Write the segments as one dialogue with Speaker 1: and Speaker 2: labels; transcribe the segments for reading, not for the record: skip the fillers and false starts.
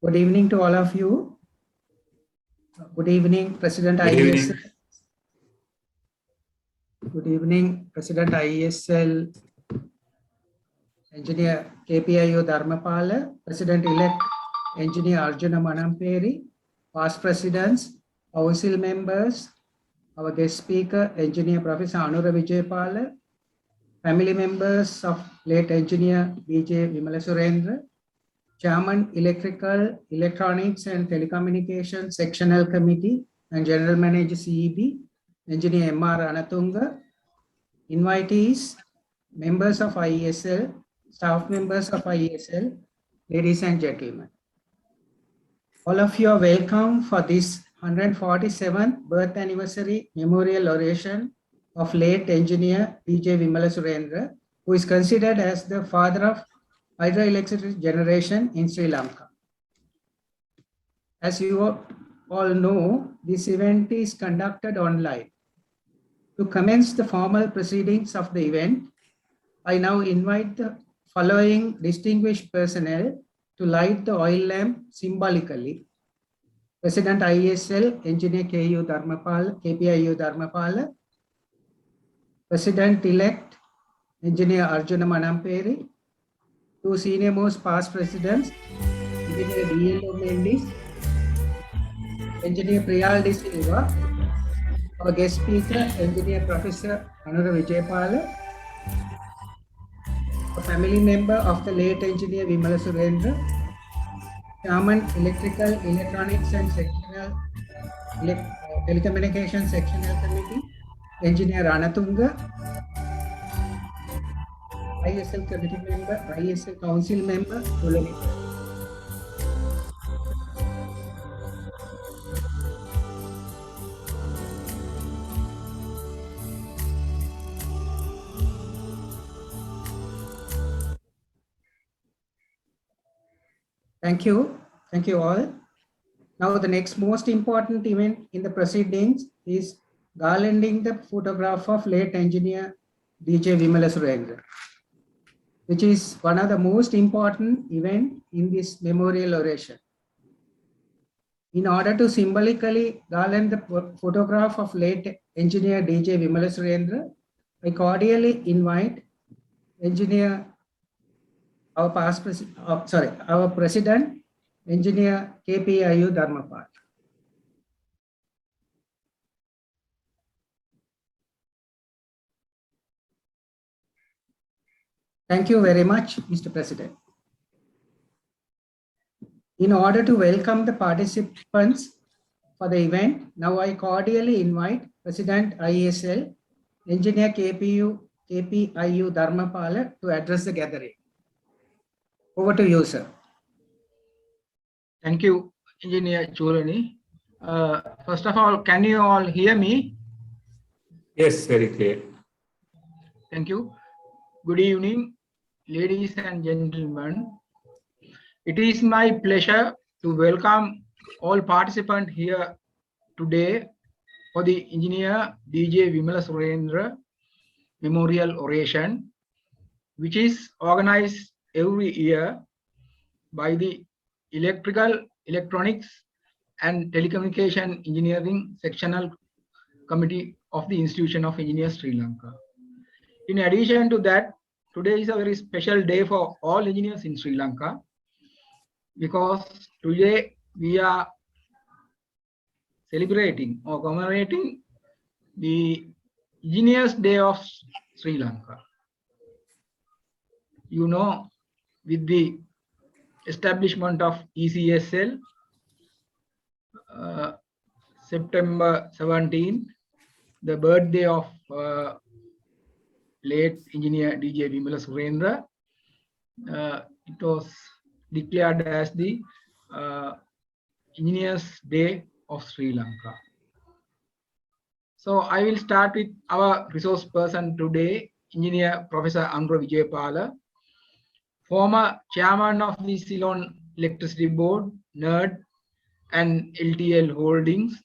Speaker 1: Good evening to all of you. Good evening, President
Speaker 2: Good
Speaker 1: IESL.
Speaker 2: evening.
Speaker 1: Good evening, President IESL, Engineer KPIO Dharmapala, President-elect Engineer Arjuna Manamperi, past presidents, council members, our guest speaker, Engineer Professor Anura Vijaypala, family members of late Engineer B.J. Wimalasurendra, Chairman, Electrical, Electronics and Telecommunications Sectional Committee and General Manager CEB, Engineer M.R. Anatunga, invitees, members of IESL, staff members of IESL, ladies and gentlemen. All of you are welcome for this 147th birth anniversary memorial oration of late Engineer B.J. Wimalasurendra, who is considered as the father of hydroelectric generation in Sri Lanka. As you all know, this event is conducted online. To commence the formal proceedings of the event, I now invite the following distinguished personnel to light the oil lamp symbolically. President IESL, Engineer KPIO Dharmapala, President-elect, Engineer Arjuna Manamperi, two senior most past presidents, Engineer D.L.O. Mendis, Engineer Priyal De Silva, our guest speaker, Engineer Professor Anura Vijaypala, a family member of the late Engineer Wimalasurendra, Chairman, Electrical, Electronics and Telecommunications Sectional Committee, Engineer Anatunga, IESL Committee Member, IESL Council Member, Tulani. Thank you. Thank you all. Now the next most important event in the proceedings is garlanding the photograph of late Engineer B.J. Wimalasurendra, which is one of the most important events in this memorial oration. In order to symbolically garland the photograph of late Engineer B.J. Wimalasurendra, I cordially invite our President, Engineer KPIO Dharmapala. Thank you very much, Mr. President. In order to welcome the participants for the event, now I cordially invite President IESL, Engineer KPIO Dharmapala to address the gathering. Over to you, sir.
Speaker 3: Thank you, Engineer Cholani. First of all, can you all hear me?
Speaker 2: Yes, very clear.
Speaker 3: Thank you. Good evening, ladies and gentlemen. It is my pleasure to welcome all participants here today for the Engineer B.J. Wimalasurendra Memorial Oration, which is organized every year by the Electrical, Electronics and Telecommunication Engineering Sectional Committee of the Institution of Engineers, Sri Lanka. In addition to that, today is a very special day for all engineers in Sri Lanka, because today we are celebrating or commemorating the Engineers Day of Sri Lanka. You know, with the establishment of ECSL, September 17th, the birthday of late Engineer B.J. Wimalasurendra, it was declared as the Engineers Day of Sri Lanka. So I will start with our resource person today, Engineer Professor Anura Vijaypala, former chairman of the Ceylon Electricity Board, NERD and LTL Holdings.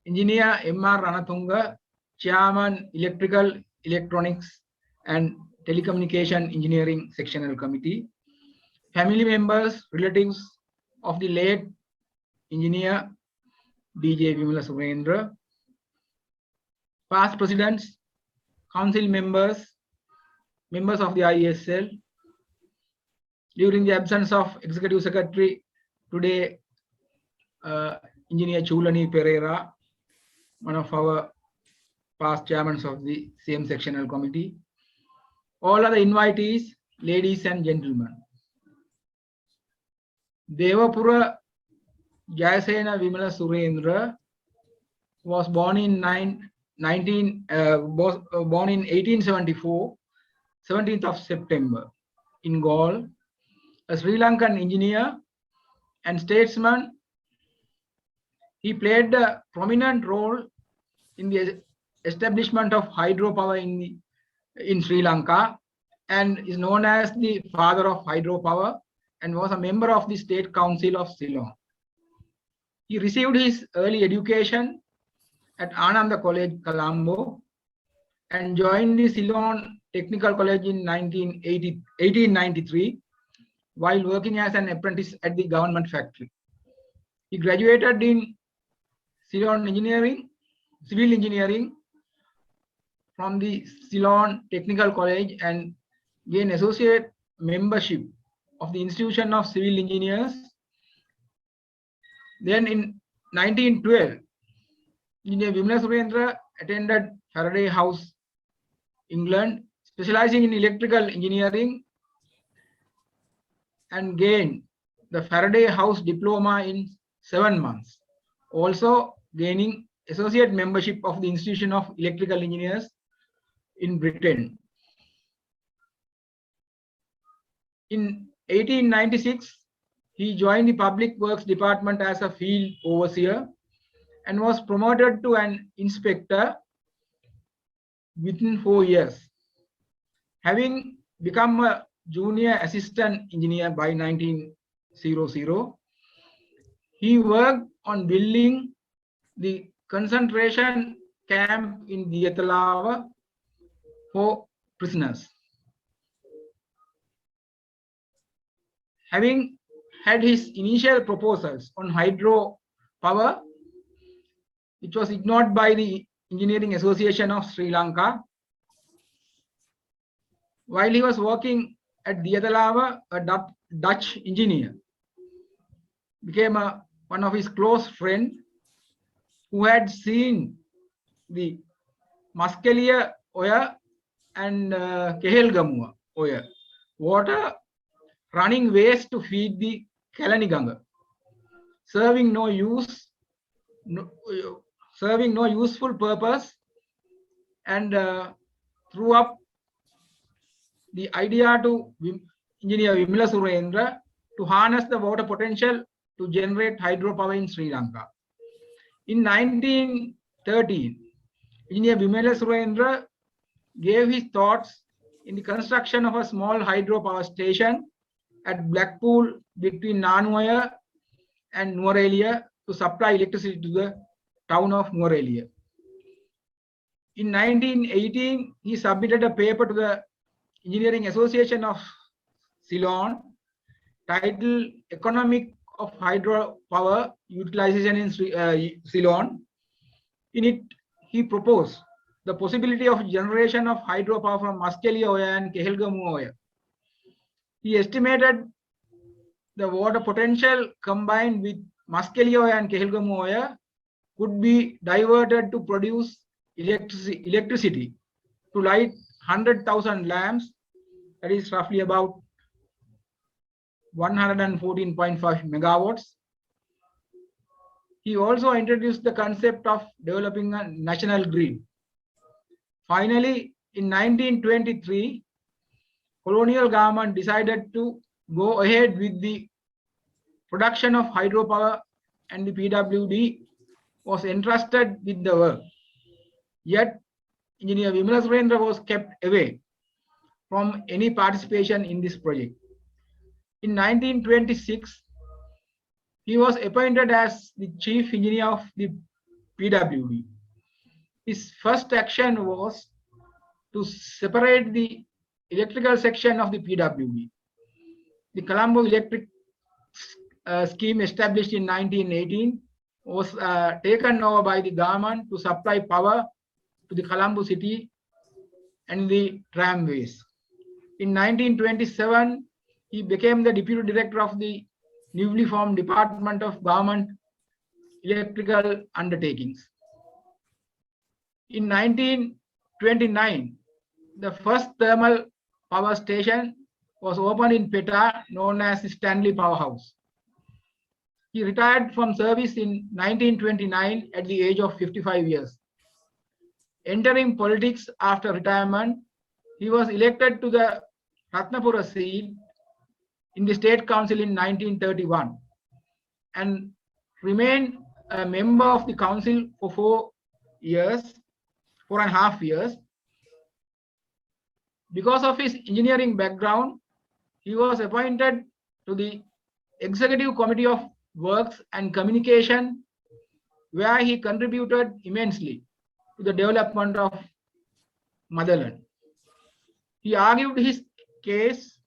Speaker 3: Engineer M.R. Anatunga, chairman, Electrical, Electronics and Telecommunication Engineering Sectional Committee. Family members, relatives of the late engineer DJ Wimalasurendra, past presidents, council members, members of the ISL. During the absence of Executive Secretary, today Engineer Chulani Pereira, one of our past chairmen of the same sectional committee, all other invitees, ladies and gentlemen. Devapura Jayasena Wimalasurendra was born in 1874, 17th of September, in Galle, a Sri Lankan engineer and statesman. He played a prominent role in the establishment of hydropower in Sri Lanka and is known as the father of hydropower and was a member of the State Council of Ceylon. He received his early education at Ananda College, Colombo, and joined the Ceylon Technical College in 1893 while working as an apprentice at the government factory. He graduated in Ceylon civil engineering from the Ceylon Technical College and gained associate membership of the Institution of Civil Engineers. Then in 1912, Engineer Wimalasurendra attended Faraday House, England, specializing in electrical engineering, and gained the Faraday House diploma in 7 months, also gaining associate membership of the Institution of Electrical Engineers in Britain. In 1896, he joined the Public Works Department as a field overseer and was promoted to an inspector within 4 years. Having become a junior assistant engineer by 1900, he worked on building the concentration camp in Diatalava for prisoners. Having had his initial proposals on hydropower, which was ignored by the Engineering Association of Sri Lanka, while he was working at Diatalava, a Dutch engineer became one of his close friends who had seen the Muskelia Oya and Kehelgamua Oya water running waste to feed the Kalaniganga, serving no useful purpose, and threw up the idea to Engineer Wimalasurendra to harness the water potential to generate hydropower in Sri Lanka. In 1913, Engineer Wimalasurendra gave his thoughts in the construction of a small hydropower station at Blackpool between Nanuaya and Nuwara to supply electricity to the town of Nuwara. In 1918, he submitted a paper to the Engineering Association of Ceylon titled Economic of Hydropower Utilization in Ceylon. In it, he proposed the possibility of generation of hydropower from Muskelia Oya and Kehelgamua Oya. He estimated the water potential combined with Muskelia Oya and Kehelgamua Oya could be diverted to produce electricity to light 100,000 lamps, that is roughly about 114.5 megawatts. He also introduced the concept of developing a national grid. Finally, in 1923, colonial government decided to go ahead with the production of hydropower and the PWD was entrusted with the work. Yet, Engineer Wimalasurendra was kept away from any participation in this project. In 1926, he was appointed as the chief engineer of the PWD. His first action was to separate the electrical section of the PWD. The Colombo Electric scheme established in 1918 was taken over by the government to supply power to the Colombo city and the tramways. In 1927, he became the deputy director of the newly formed Department of Government Electrical Undertakings. In 1929, the first thermal power station was opened in Peta, known as the Stanley Powerhouse. He retired from service in 1929 at the age of 55 years. Entering politics after retirement, he was elected to the Ratnapura seat in the State Council in 1931 and remained a member of the council for 4.5 years. Because of his engineering background, he was appointed to the Executive Committee of Works and Communication, where he contributed immensely to the development of motherland. He argued his case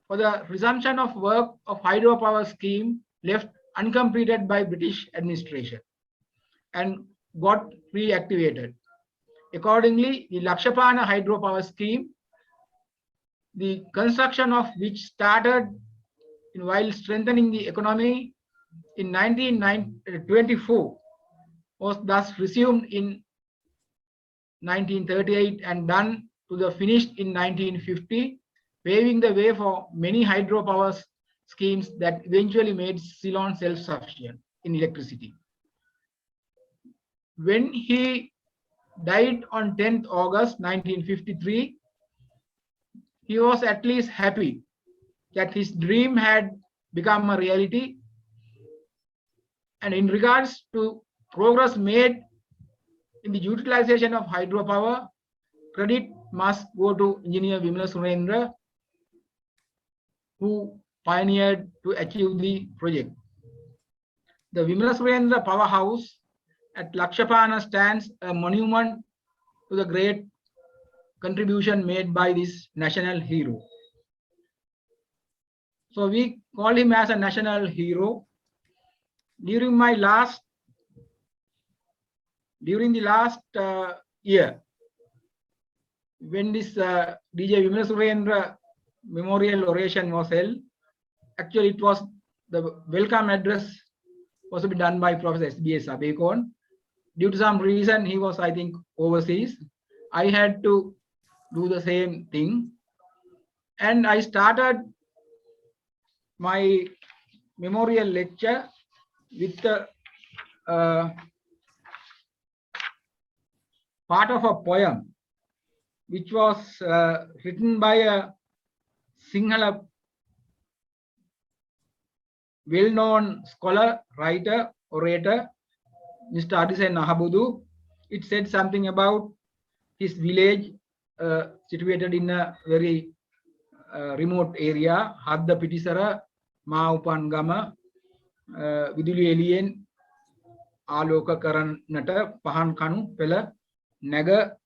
Speaker 3: for the resumption of work of hydropower scheme left uncompleted by British administration and got reactivated. Accordingly, the Lakshapana hydropower scheme, the construction of which started while strengthening the economy in 1924, was thus resumed in 1938 and done to the finished in 1950, paving the way for many hydropower schemes that eventually made Ceylon self-sufficient in electricity. When he died on 10th August 1953, he was at least happy that his dream had become a reality. And in regards to progress made in the utilization of hydropower, credit must go to engineer Wimalasurendra, who pioneered to achieve the project. The Wimalasurendra powerhouse at Lakshapana stands a monument to the great contribution made by this national hero. So we call him as a national hero. During the last year, when this DJ Wimalasurendra memorial oration was held, actually it was the welcome address was to be done by Professor SBS Abekon. Due to some reason, he was, I think, overseas. I had to do the same thing. And I started my memorial lecture with the part of a poem which was written by a Sinhala well-known scholar, writer, orator, Mr. Adisen Nahabudu. It said something about his village situated in a very remote area, Hadda Pitisara, Maupangama, Viduli Alien, Aloka Karanata, Pahan Kanu, Pella, Naga,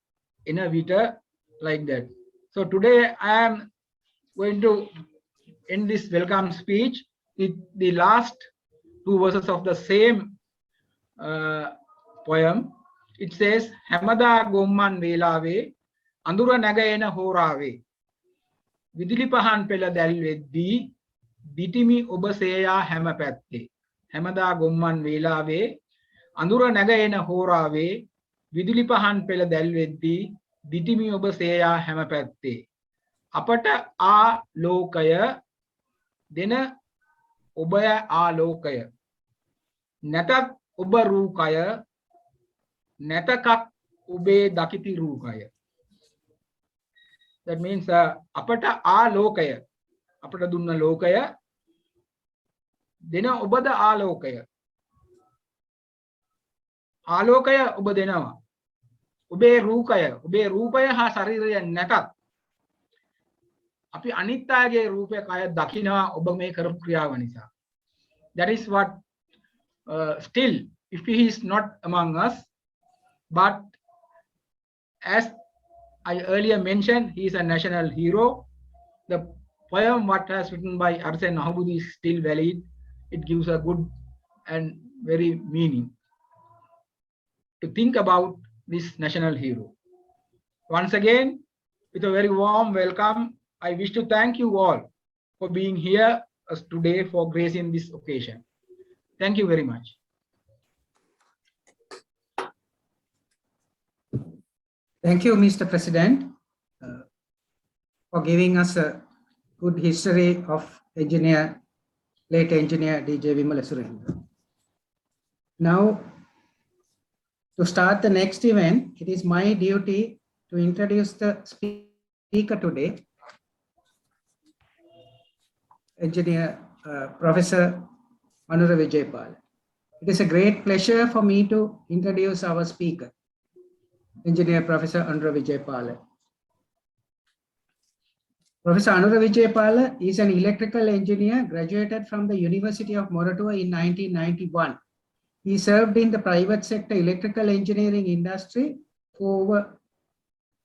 Speaker 3: Ina Vita, like that. So today I am going to end this welcome speech with the last two verses of the same poem. It says, Hamada Gomman Velave, Andura Nagaena Horave, Vidili Pahan Pella Dalveddi, Ditimi Obaseya Hamapatte, Hamada Gomman Velave, Andura Nagaena Horave, Vidili Pahan Pella Dalveddi, Ditimi Obaseya Hamapatte. Apata A Lokaya, Dena Obaya A Lokaya, Natak Uba Rukaya, Natakak Ube Dakiti Rukaya. That means Apata A Lokaya, Apata Dunna Lokaya, Dena Ubada A Lokaya. Alokaya Ubadenawa, Ube Rupaya has Sariri and Natak. Api Anittage Rupe Kaya Dakina Obame Kriyavanisa. That is what still, if he is not among us, but as I earlier mentioned, he is a national hero. The poem what has written by Adisen Nahabudu is still valid. it gives a good and very meaning to think about this national hero. Once again, with a very warm welcome, I wish to thank you all for being here today for gracing this occasion. Thank you very much.
Speaker 1: Thank you, Mr. President, for giving us a good history of late engineer DJ Wimalasurendra. Now, to start the next event, it is my duty to introduce the speaker today, Engineer Professor Anura Vijaypal. It is a great pleasure for me to introduce our speaker, Engineer Professor Anura Vijaypal. Professor Anura Vijaypal is an electrical engineer graduated from the University of Moratuwa in 1991. He served in the private sector electrical engineering industry for over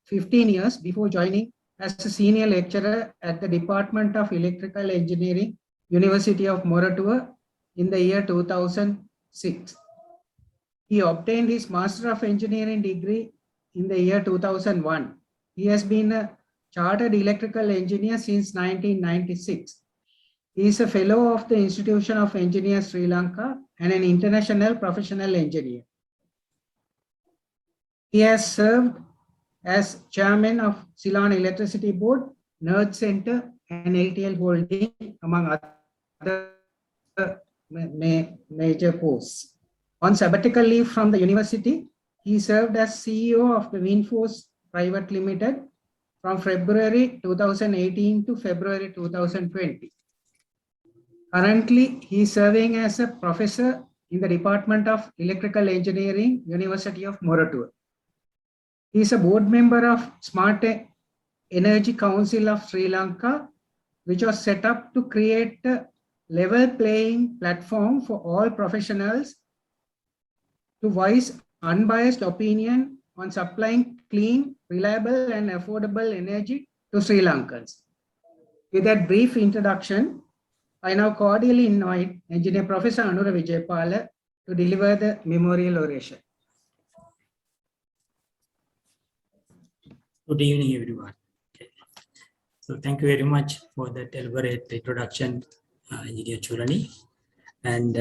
Speaker 1: 15 years before joining as a senior lecturer at the Department of Electrical Engineering, University of Moratuwa in the year 2006. He obtained his Master of Engineering degree in the year 2001. He has been a chartered electrical engineer since 1996. He is a fellow of the Institution of Engineers Sri Lanka and an international professional engineer. He has served as chairman of Ceylon Electricity Board, Nerd Center, and LTL Holding, among other major posts. On sabbatical leave from the university, he served as CEO of the Windforce Private Limited from February 2018 to February 2020. Currently, he is serving as a professor in the Department of Electrical Engineering, University of Moratuwa. He is a board member of Smart Energy Council of Sri Lanka, which was set up to create a level playing platform for all professionals to voice unbiased opinion on supplying clean, reliable, and affordable energy to Sri Lankans. With that brief introduction, I now cordially invite Engineer Professor Anura Vijaypal to deliver the memorial oration.
Speaker 4: Good evening, everyone. Okay. So thank you very much for that elaborate introduction, Engineer Churani, and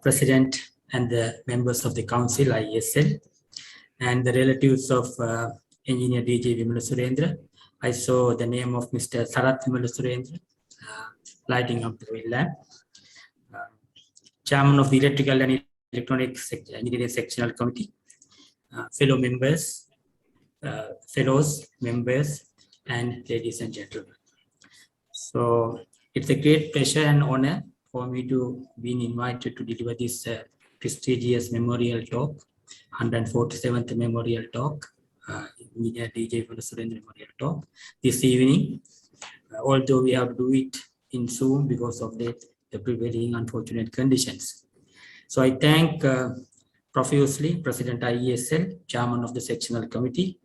Speaker 4: President and the members of the Council, IESL, and the relatives of Engineer DJ Wimalasurendra. I saw the name of Mr. Sarath Wimalasurendra lighting up the wheel lamp. Chairman of the Electrical and Electronics Engineering Sectional Committee, fellow members, fellows, members, and ladies and gentlemen. So it's a great pleasure and honor for me to be invited to deliver this prestigious memorial talk, 147th memorial talk, Engineer DJ Wimalasurendra memorial talk this evening. Although we have to do it in Zoom because of the prevailing unfortunate conditions. So I thank profusely President IESL, Chairman of the Sectional Committee,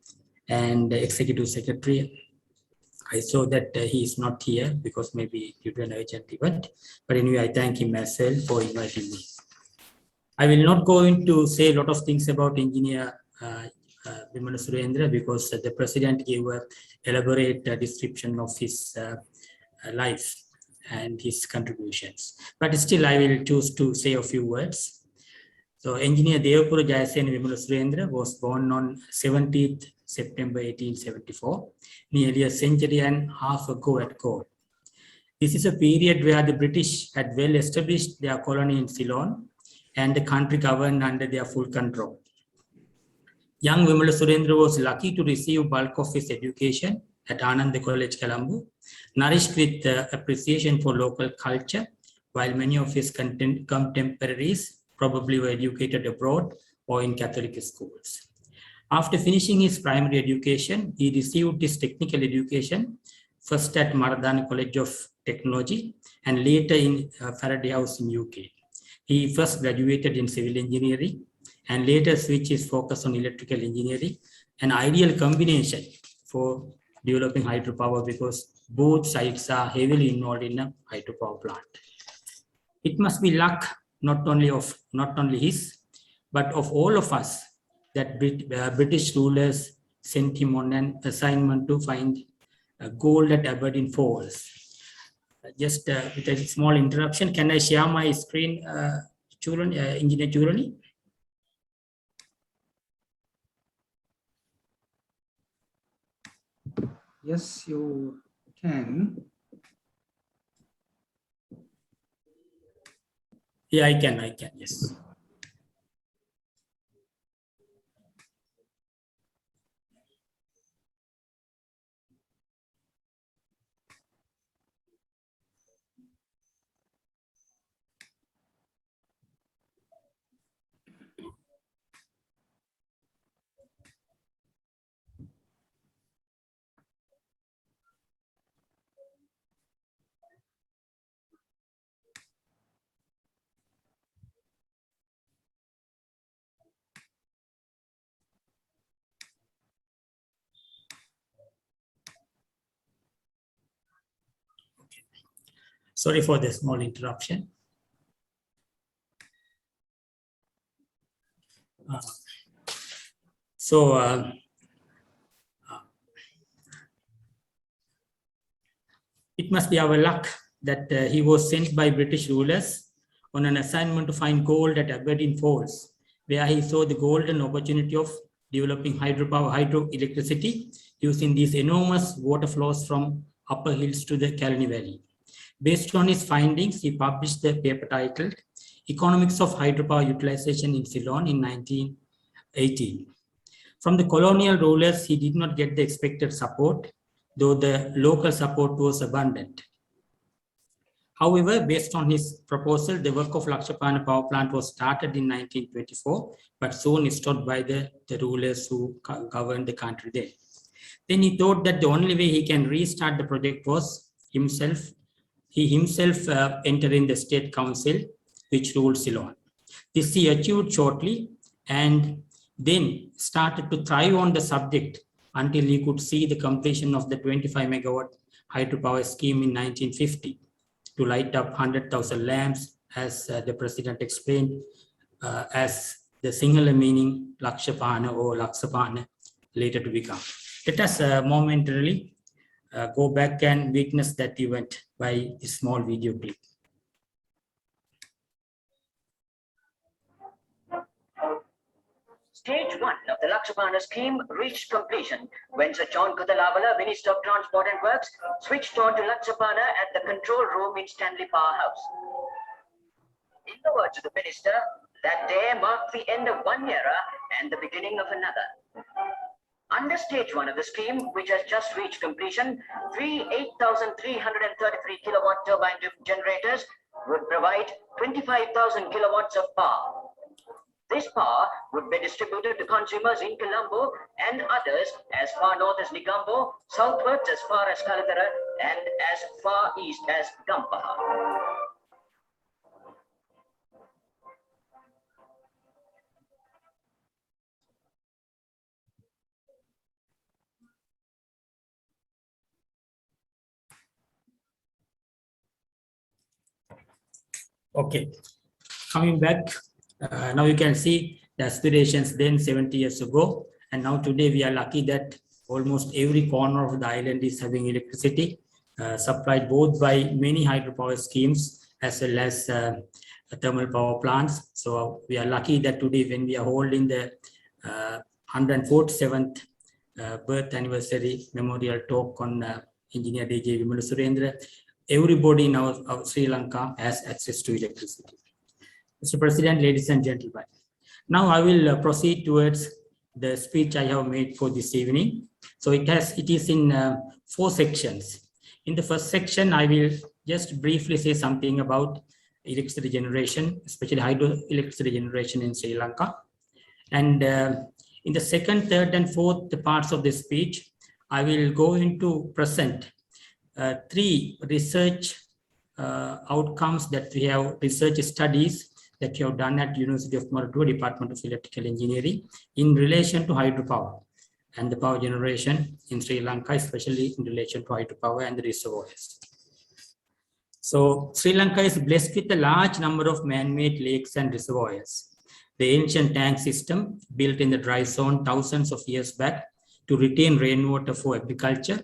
Speaker 4: and the Executive Secretary. I saw that he is not here because maybe due to an urgent event, but anyway, I thank him as well for inviting me. I will not go into say a lot of things about Engineer Wimalasurendra because the President gave an elaborate description of his life and his contributions. But still, I will choose to say a few words. So, Engineer Devapura Jayasena Wimalasurendra was born on 17th September 1874, nearly a century and a half ago at Galle. This is a period where the British had well established their colony in Ceylon and the country governed under their full control. Young Wimalasurendra was lucky to receive bulk of his education at Ananda College, Colombo, nourished with appreciation for local culture, while many of his contemporaries probably were educated abroad or in Catholic schools. After finishing his primary education, he received his technical education, first at Maradana College of Technology and later in Faraday House in UK. He first graduated in civil engineering and later switched his focus on electrical engineering, an ideal combination for developing hydropower because both sides are heavily involved in a hydropower plant. It must be luck, not only his, but of all of us, that British rulers sent him on an assignment to find gold at Aberdeen Falls. Just with a small interruption, can I share my screen, Engineer Churani?
Speaker 1: Yes, you can.
Speaker 4: Yeah, I can, yes. Sorry for the small interruption. It must be our luck that he was sent by British rulers on an assignment to find gold at Aberdeen Falls, where he saw the golden opportunity of developing hydroelectricity using these enormous water flows from upper hills to the Kalani Valley. Based on his findings, he published the paper titled Economics of Hydropower Utilization in Ceylon in 1918. From the colonial rulers, he did not get the expected support, though the local support was abundant. However, based on his proposal, the work of Lakshapana power plant was started in 1924, but soon stopped by the rulers who governed the country there. Then he thought that the only way he can restart the project was he himself entering the state council, which ruled Ceylon. This he achieved shortly, and then started to thrive on the subject until he could see the completion of the 25 megawatt hydropower scheme in 1950 to light up 100,000 lamps, as the president explained, as the singular meaning Lakshapana or Laksapana later to become. Let us momentarily go back and witness that event by a small video clip.
Speaker 5: Stage 1 of the Lakshapana scheme reached completion when Sir John Kutalavala, Minister of Transport and Works, switched on to Lakshapana at the control room in Stanley Power House. In the words of the minister, that day marked the end of one era and the beginning of another. Under stage 1 of the scheme, which has just reached completion, 8,333 kilowatt turbine generators would provide 25,000 kilowatts of power. This power would be distributed to consumers in Colombo and others as far north as Negombo, southwards as far as Kalathara, and as far east as Gampaha.
Speaker 4: Okay, coming back, now you can see the aspirations then 70 years ago, and now today we are lucky that almost every corner of the island is having electricity supplied both by many hydropower schemes as well as thermal power plants. So we are lucky that today, when we are holding the 147th birth anniversary memorial talk on Engineer D.J. Wimalasurendra, everybody in our Sri Lanka has access to electricity. Mr. President, ladies and gentlemen, now I will proceed towards the speech I have made for this evening. So it is in 4 sections. In the first section, I will just briefly say something about electricity generation, especially hydroelectricity generation in Sri Lanka. And in the second, third, and fourth parts of the speech, I will go into present 3 research outcomes that we have, research studies that we have done at University of Moratuwa, Department of Electrical Engineering, in relation to hydropower and the power generation in Sri Lanka, especially in relation to hydropower and the reservoirs. So Sri Lanka is blessed with a large number of man-made lakes and reservoirs. The ancient tank system built in the dry zone thousands of years back to retain rainwater for agriculture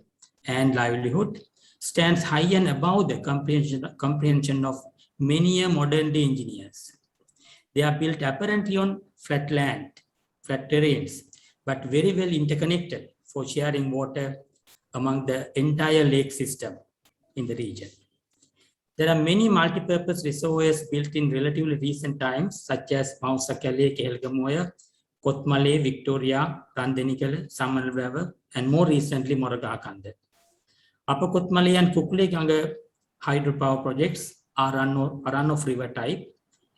Speaker 4: and livelihood stands high and above the comprehension of many modern-day engineers. They are built apparently on flat land, flat terrains, but very well interconnected for sharing water among the entire lake system in the region. There are many multi-purpose reservoirs built in relatively recent times, such as Mausakale, Kehelgamoya, Kothmale, Victoria, Randenikala, Samanalwava, and more recently Moragahakanda. Upper Kothmale and Kukulekanga hydropower projects are runoff river type,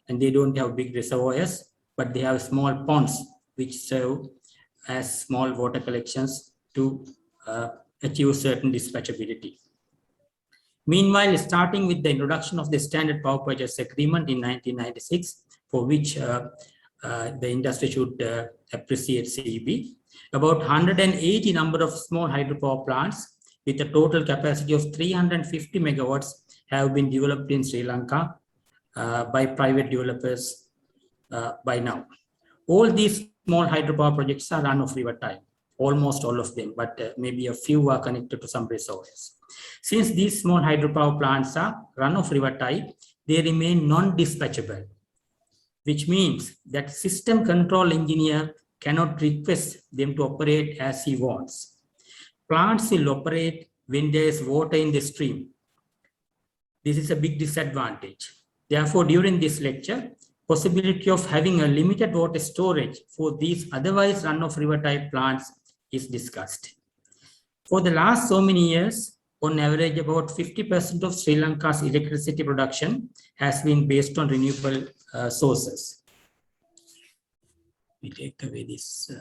Speaker 4: and they don't have big reservoirs, but they have small ponds which serve as small water collections to achieve certain dispatchability. Meanwhile, starting with the introduction of the Standard Power Purchase Agreement in 1996, for which the industry should appreciate CEB, about 180 number of small hydropower plants with a total capacity of 350 megawatts have been developed in Sri Lanka by private developers by now. All these small hydropower projects are run-off river type, almost all of them, but maybe a few are connected to some reservoirs. Since these small hydropower plants are run-off river type, they remain non-dispatchable, which means that system control engineer cannot request them to operate as he wants. Plants will operate when there is water in the stream. This is a big disadvantage. Therefore, during this lecture, possibility of having a limited water storage for these otherwise run-off river type plants is discussed. For the last so many years, on average, about 50% of Sri Lanka's electricity production has been based on renewable sources. We take away this.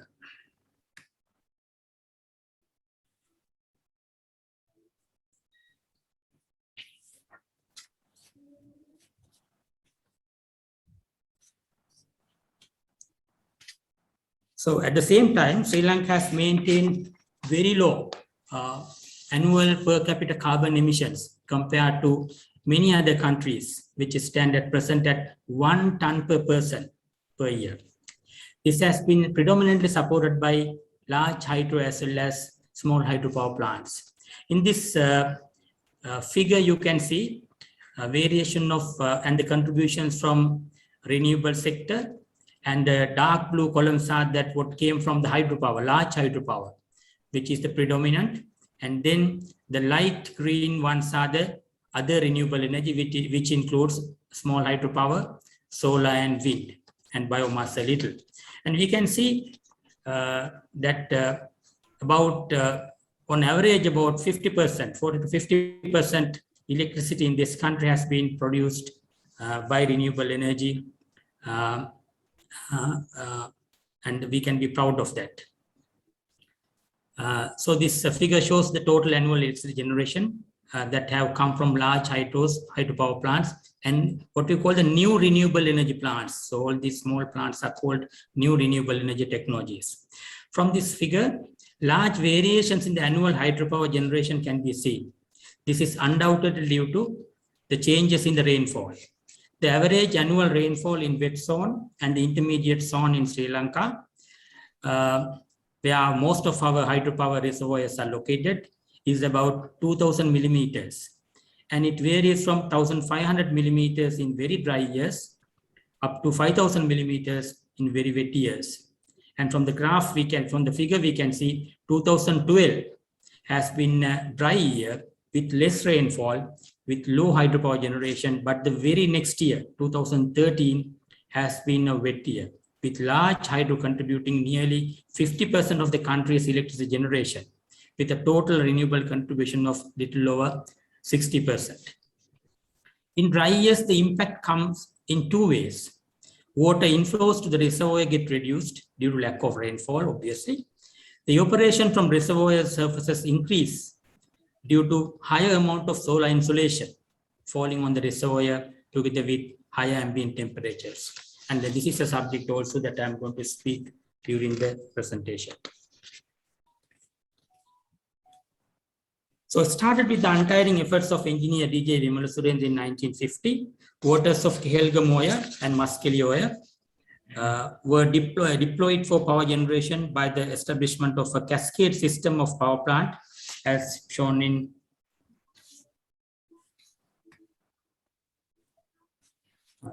Speaker 4: So at the same time, Sri Lanka has maintained very low annual per capita carbon emissions compared to many other countries, which stand at present at 1 ton per person per year. This has been predominantly supported by large hydro as well as small hydropower plants. In this figure, you can see a variation of and the contributions from renewable sector, and the dark blue columns are that what came from the hydropower, large hydropower, which is the predominant. And then the light green ones are the other renewable energy, which includes small hydropower, solar and wind, and biomass a little. And we can see that about, on average, about 50%, 40 to 50% electricity in this country has been produced by renewable energy. And we can be proud of that. So this figure shows the total annual electricity generation that have come from large hydropower plants and what we call the new renewable energy plants. So all these small plants are called new renewable energy technologies. From this figure, large variations in the annual hydropower generation can be seen. This is undoubtedly due to the changes in the rainfall. The average annual rainfall in wet zone and the intermediate zone in Sri Lanka, where most of our hydropower reservoirs are located, is about 2000 millimeters. And it varies from 1500 millimeters in very dry years up to 5000 millimeters in very wet years. And from the graph, from the figure, we can see 2012 has been a dry year with less rainfall, with low hydropower generation, but the very next year, 2013, has been a wet year, with large hydro contributing nearly 50% of the country's electricity generation, with a total renewable contribution of little over 60%. In dry years, the impact comes in two ways. Water inflows to the reservoir get reduced due to lack of rainfall, obviously. The evaporation from reservoir surfaces increase due to higher amount of solar insolation falling on the reservoir together with higher ambient temperatures. And this is a subject also that I'm going to speak during the presentation. So it started with the untiring efforts of engineer DJ Wimalasurendra in 1950. Waters of Kehelgamoya and Muskelioya were deployed for power generation by the establishment of a cascade system of power plant, as shown in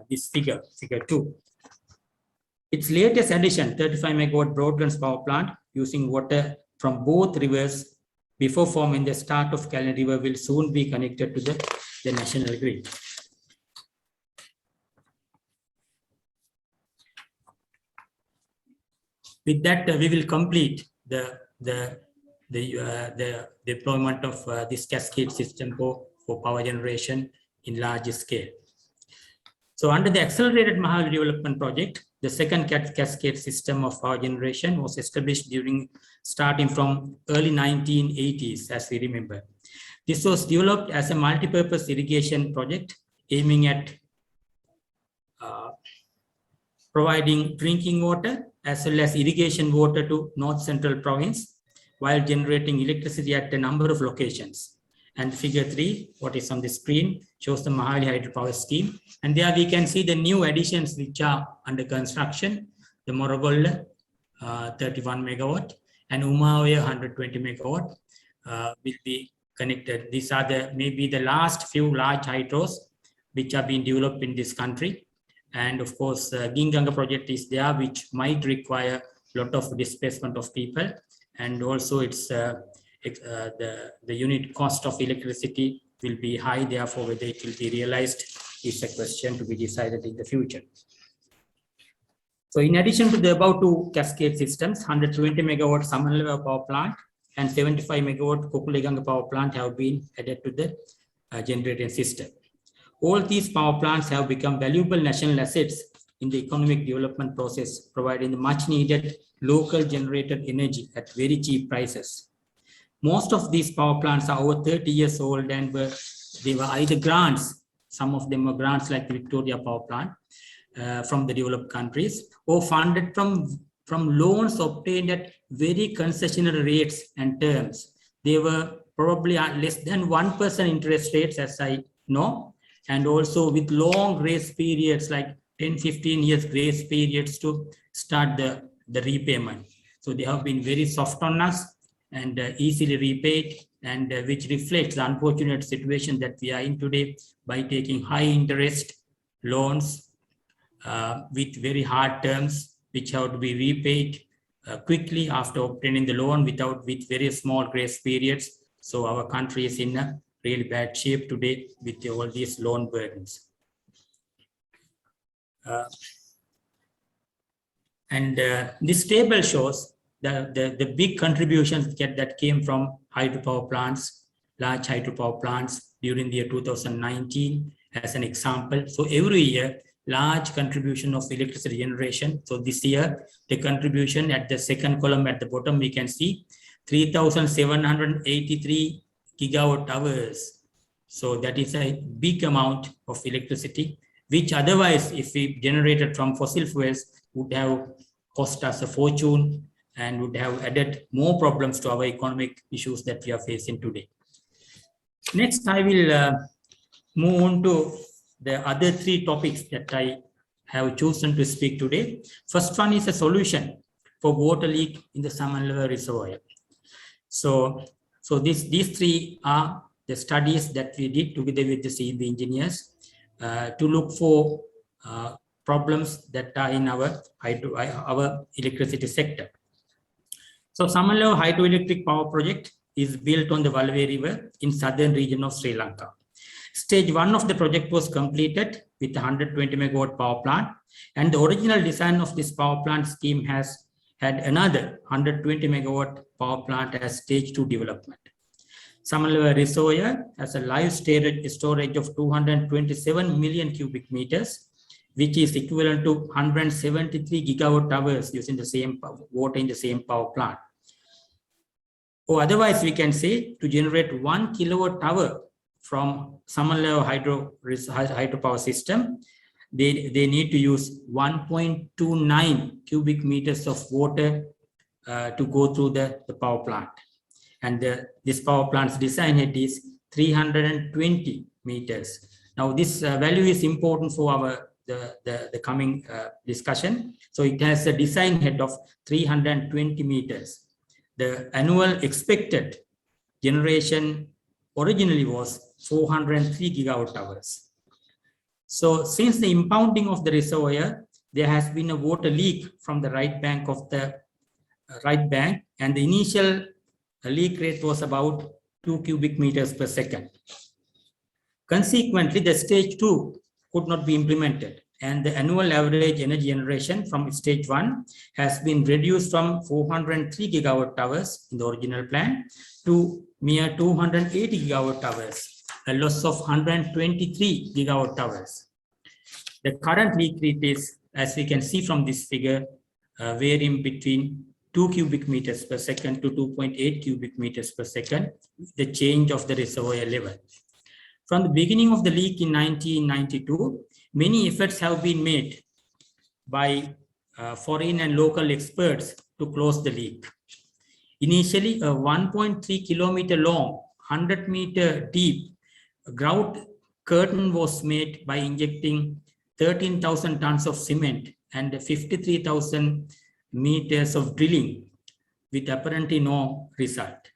Speaker 4: this figure 2. Its latest addition, 35 megawatt Broadlands power plant using water from both rivers before forming the start of Kalyan River, will soon be connected to the national grid. With that, we will complete the deployment of this cascade system for power generation in large scale. So under the accelerated Mahali development project, the second cascade system of power generation was established starting from early 1980s, as we remember. This was developed as a multi-purpose irrigation project aiming at providing drinking water as well as irrigation water to North Central province while generating electricity at a number of locations. And figure 3, what is on the screen, shows the Mahali Hydropower scheme. And there we can see the new additions which are under construction, the Morogolla 31 megawatt and Umaoya 120 megawatt will be connected. These are maybe the last few large hydros which are being developed in this country. And of course, Ginganga project is there, which might require a lot of displacement of people. And also it's the unit cost of electricity will be high. Therefore, whether it will be realized is a question to be decided in the future. So in addition to the above two cascade systems, 120 megawatt Samanleva power plant and 75 megawatt Kokuleganga power plant have been added to the generating system. All these power plants have become valuable national assets in the economic development process, providing the much needed local generated energy at very cheap prices. Most of these power plants are over 30 years old and they were either grants, some of them were grants like the Victoria power plant from the developed countries, or funded from loans obtained at very concessional rates and terms. They were probably less than 1% interest rates, as I know, and also with long grace periods like 10-15 years grace periods to start the repayment. So they have been very soft on us and easily repaid, and which reflects the unfortunate situation that we are in today by taking high interest loans with very hard terms, which have to be repaid quickly after obtaining the loan with very small grace periods. So our country is in a really bad shape today with all these loan burdens. This table shows the big contributions that came from hydropower plants, large hydropower plants during the year 2019 as an example. So every year, large contribution of electricity generation. So this year, the contribution at the second column at the bottom, we can see 3,783 gigawatt hours. So that is a big amount of electricity, which otherwise, if we generated from fossil fuels, would have cost us a fortune and would have added more problems to our economic issues that we are facing today. Next, I will move on to the other three topics that I have chosen to speak today. First one is a solution for water leak in the Samanleva Reservoir. So these three are the studies that we did together with the CB engineers to look for problems that are in our electricity sector. So Samanleva hydroelectric power project is built on the Valave River in southern region of Sri Lanka. Stage 1 of the project was completed with 120 megawatt power plant, and the original design of this power plant scheme has had another 120 megawatt power plant as stage 2 development. Samanleva Reservoir has a live storage of 227 million cubic meters, which is equivalent to 173 gigawatt hours using the same water in the same power plant. Or otherwise, we can say to generate 1 kilowatt hour from Samanleva hydropower system, they need to use 1.29 cubic meters of water to go through the power plant. and this power plant's design head is 320 meters. Now this value is important for the coming discussion. So it has a design head of 320 meters. The annual expected generation originally was 403 gigawatt hours. So since the impounding of the reservoir, there has been a water leak from the right bank of the and the initial leak rate was about 2 cubic meters per second. Consequently, the stage 2 could not be implemented, and the annual average energy generation from stage 1 has been reduced from 403 gigawatt hours in the original plan to mere 280 gigawatt hours, a loss of 123 gigawatt hours. The current leak rate is, as we can see from this figure, varying between 2 cubic meters per second to 2.8 cubic meters per second, the change of the reservoir level. From the beginning of the leak in 1992, many efforts have been made by foreign and local experts to close the leak. Initially, a 1.3 kilometer long, 100 meter deep grout curtain was made by injecting 13,000 tons of cement and 53,000 meters of drilling with apparently no result.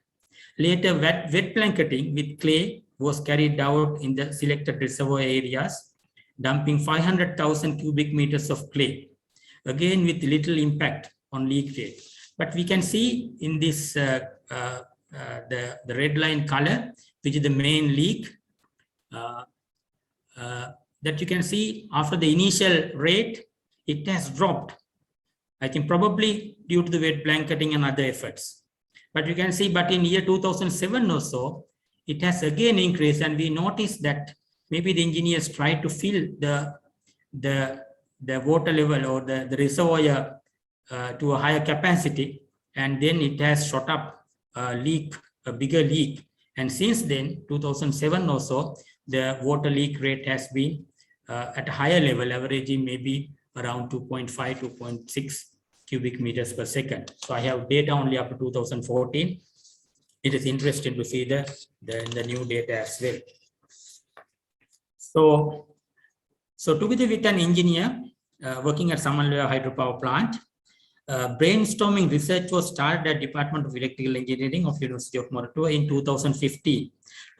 Speaker 4: Later, wet blanketing with clay was carried out in the selected reservoir areas, dumping 500,000 cubic meters of clay, again with little impact on leak rate. But we can see in this the red line color, which is the main leak, that you can see after the initial rate, it has dropped. I think probably due to the wet blanketing and other efforts. But you can see, but in year 2007 or so, it has again increased, and we noticed that maybe the engineers tried to fill the water level or the reservoir to a higher capacity, and then it has shot up a bigger leak. And since then, 2007 or so, the water leak rate has been at a higher level, averaging maybe around 2.5, 2.6 cubic meters per second. So I have data only up to 2014. It is interesting to see the new data as well. So together with an engineer working at Samanlaya hydropower plant, brainstorming research was started at Department of Electrical Engineering of University of Moratuwa in 2015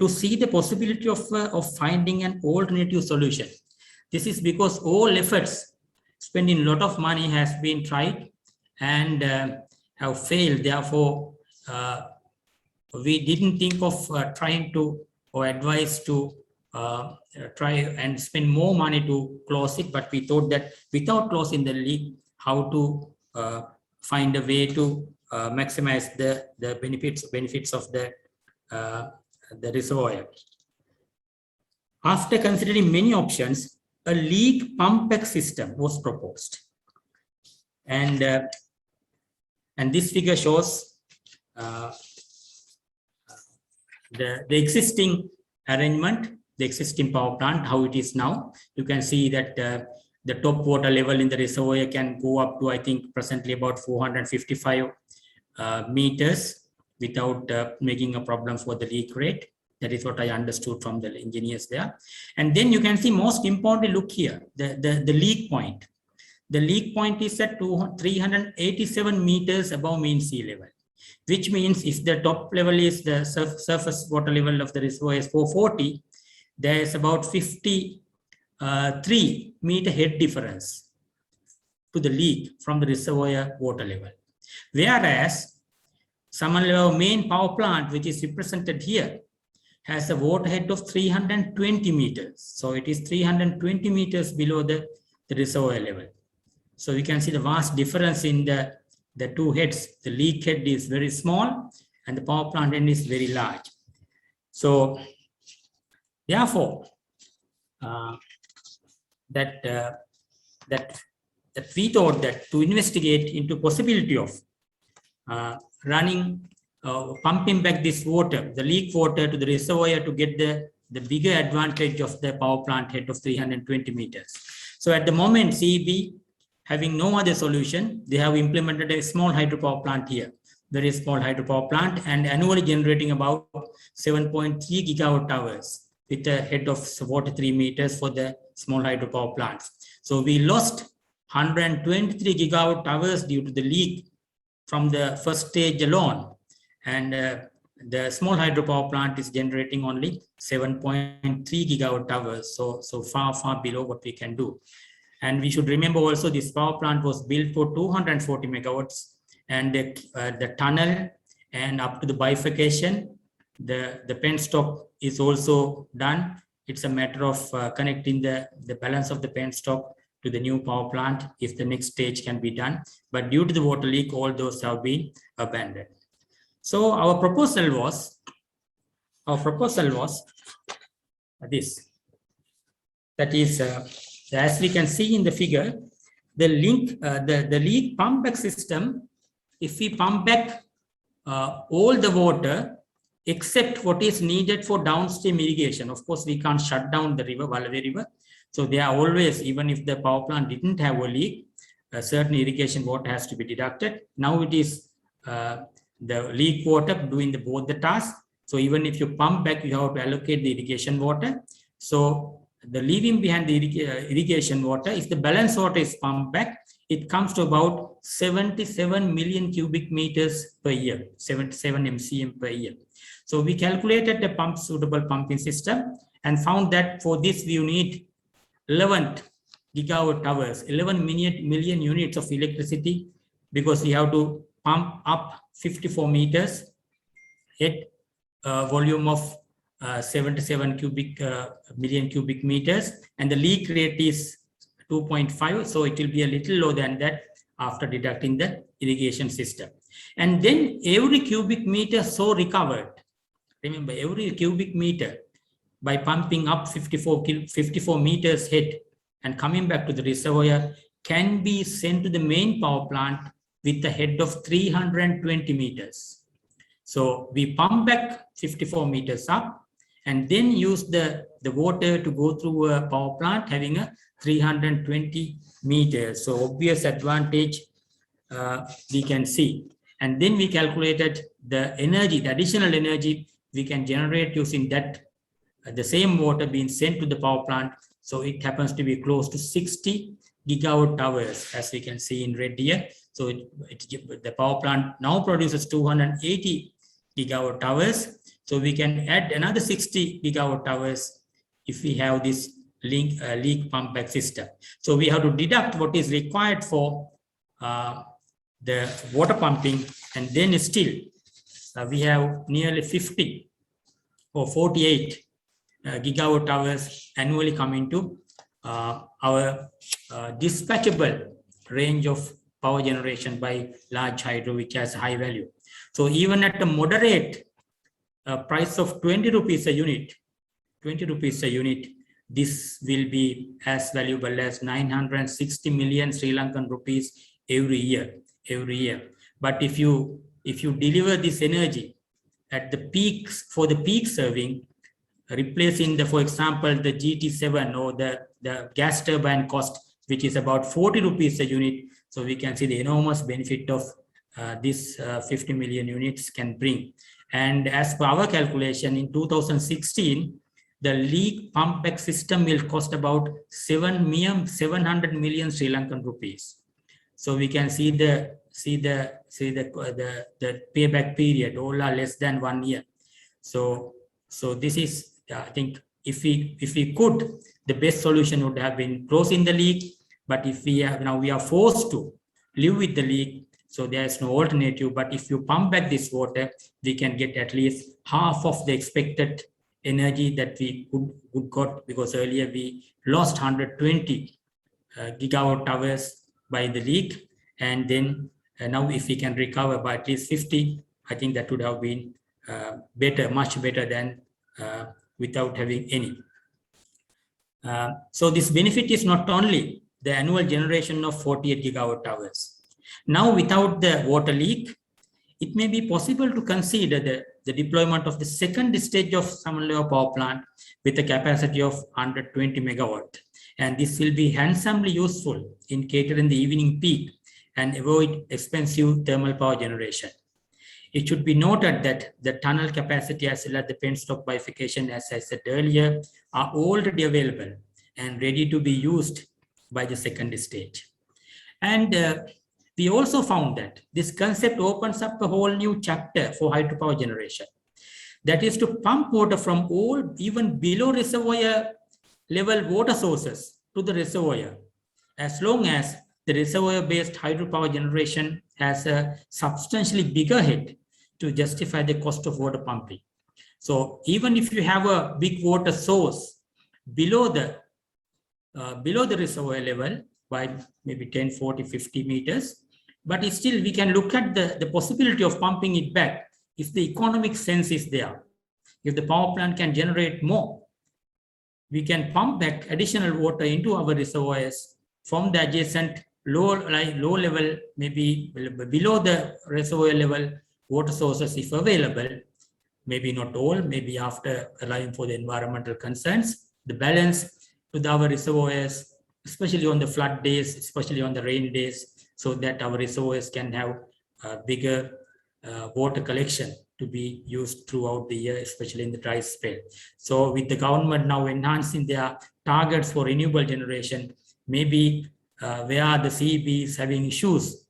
Speaker 4: to see the possibility of finding an alternative solution. This is because all efforts, spending a lot of money, has been tried and have failed. Therefore, we didn't think of trying to or advise to try and spend more money to close it, but we thought that without closing the leak, how to find a way to maximize the benefits of the reservoir. After considering many options, a leak pump back system was proposed, and this figure shows the existing arrangement, the existing power plant, how it is now. You can see that the top water level in the reservoir can go up to, I think, presently about 455 meters without making a problem for the leak rate. That is what I understood from the engineers there. And then you can see, most importantly, look here, the leak point. The leak point is at 387 meters above mean sea level, which means if the top level is the surface water level of the reservoir is 440, there is about 53 meter head difference to the leak from the reservoir water level. Whereas Samanlaya main power plant, which is represented here, has a water head of 320 meters. So it is 320 meters below the reservoir level. So we can see the vast difference in the two heads. The leak head is very small and the power plant end is very large. So therefore, that we thought that to investigate into possibility of pumping back this water, the leak water, to the reservoir to get the bigger advantage of the power plant head of 320 meters. So at the moment, CEB, having no other solution, they have implemented a small hydropower plant here. very small hydropower plant, and annually generating about 7.3 gigawatt hours with a head of 43 meters for the small hydropower plants. So we lost 123 gigawatt hours due to the leak from the first stage alone. And the small hydropower plant is generating only 7.3 gigawatt hours. So far below what we can do. And we should remember also this power plant was built for 240 megawatts, and the tunnel and up to the bifurcation, the penstock is also done. It's a matter of connecting the balance of the penstock to the new power plant if the next stage can be done. But due to the water leak, all those have been abandoned. So our proposal was this. That is, as we can see in the figure, the leak pump back system, if we pump back all the water except what is needed for downstream irrigation. Of course, we can't shut down the river, Valawe River. So they are always, even if the power plant didn't have a leak, a certain irrigation water has to be deducted. Now it is the leak water doing both the tasks. So even if you pump back, you have to allocate the irrigation water. So the leaving behind the irrigation water, if the balance water is pumped back, it comes to about 77 million cubic meters per year, 77 MCM per year. So we calculated the suitable pumping system and found that for this we need 11 gigawatt hours, 11 million units of electricity, because we have to pump up 54 meters at volume of 77 million cubic meters, and the leak rate is 2.5, so it will be a little lower than that after deducting the irrigation system. And then every cubic meter so recovered, remember, every cubic meter by pumping up 54 meters head and coming back to the reservoir can be sent to the main power plant with a head of 320 meters. So we pump back 54 meters up and then use the water to go through a power plant having a 320 meters. So obvious advantage we can see. And then we calculated the energy, the additional energy we can generate using that, the same water being sent to the power plant. So it happens to be close to 60 gigawatt hours, as we can see in red here. So the power plant now produces 280 gigawatt hours. So we can add another 60 gigawatt hours if we have this leak pump back system. So we have to deduct what is required for the water pumping, and then still we have nearly 50 or 48 gigawatt hours annually coming to our dispatchable range of power generation by large hydro, which has high value. So even at a moderate price of 20 rupees a unit, this will be as valuable as 960 million Sri Lankan rupees every year. But if you deliver this energy at the peaks, for the peak serving, replacing for example, the GT7 or the gas turbine cost, which is about 40 rupees a unit. So we can see the enormous benefit of this 50 million units can bring. And as per our calculation in 2016, the leak pump back system will cost about 700 million Sri Lankan rupees. So we can see the payback period, all are less than 1 year. So this is, I think, if we could, the best solution would have been closing the leak. But if we are forced to live with the leak, so there is no alternative. But if you pump back this water, we can get at least half of the expected energy that we would got, because earlier we lost 120 gigawatt hours by the leak, and then now if we can recover by at least 50, I think that would have been better, much better than without having any. So this benefit is not only the annual generation of 48 gigawatt hours. Now without the water leak, it may be possible to consider the deployment of the second stage of Samanlawa power plant with a capacity of 120 megawatt. And this will be handsomely useful in catering the evening peak and avoid expensive thermal power generation. It should be noted that the tunnel capacity as well as the penstock bifurcation, as I said earlier, are already available and ready to be used by the second stage. And we also found that this concept opens up a whole new chapter for hydropower generation. That is to pump water from all, even below reservoir level water sources to the reservoir, as long as the reservoir-based hydropower generation has a substantially bigger head to justify the cost of water pumping. So even if you have a big water source below the reservoir level by maybe 10, 40, 50 meters, but still we can look at the possibility of pumping it back if the economic sense is there. If the power plant can generate more, we can pump back additional water into our reservoirs from the adjacent low level, maybe below the reservoir level water sources if available, maybe not all, maybe after allowing for the environmental concerns, the balance to our reservoirs, especially on the flood days, especially on the rain days, so that our reservoirs can have bigger water collection to be used throughout the year, especially in the dry spell. So with the government now enhancing their targets for renewable generation, maybe where the CEB is having issues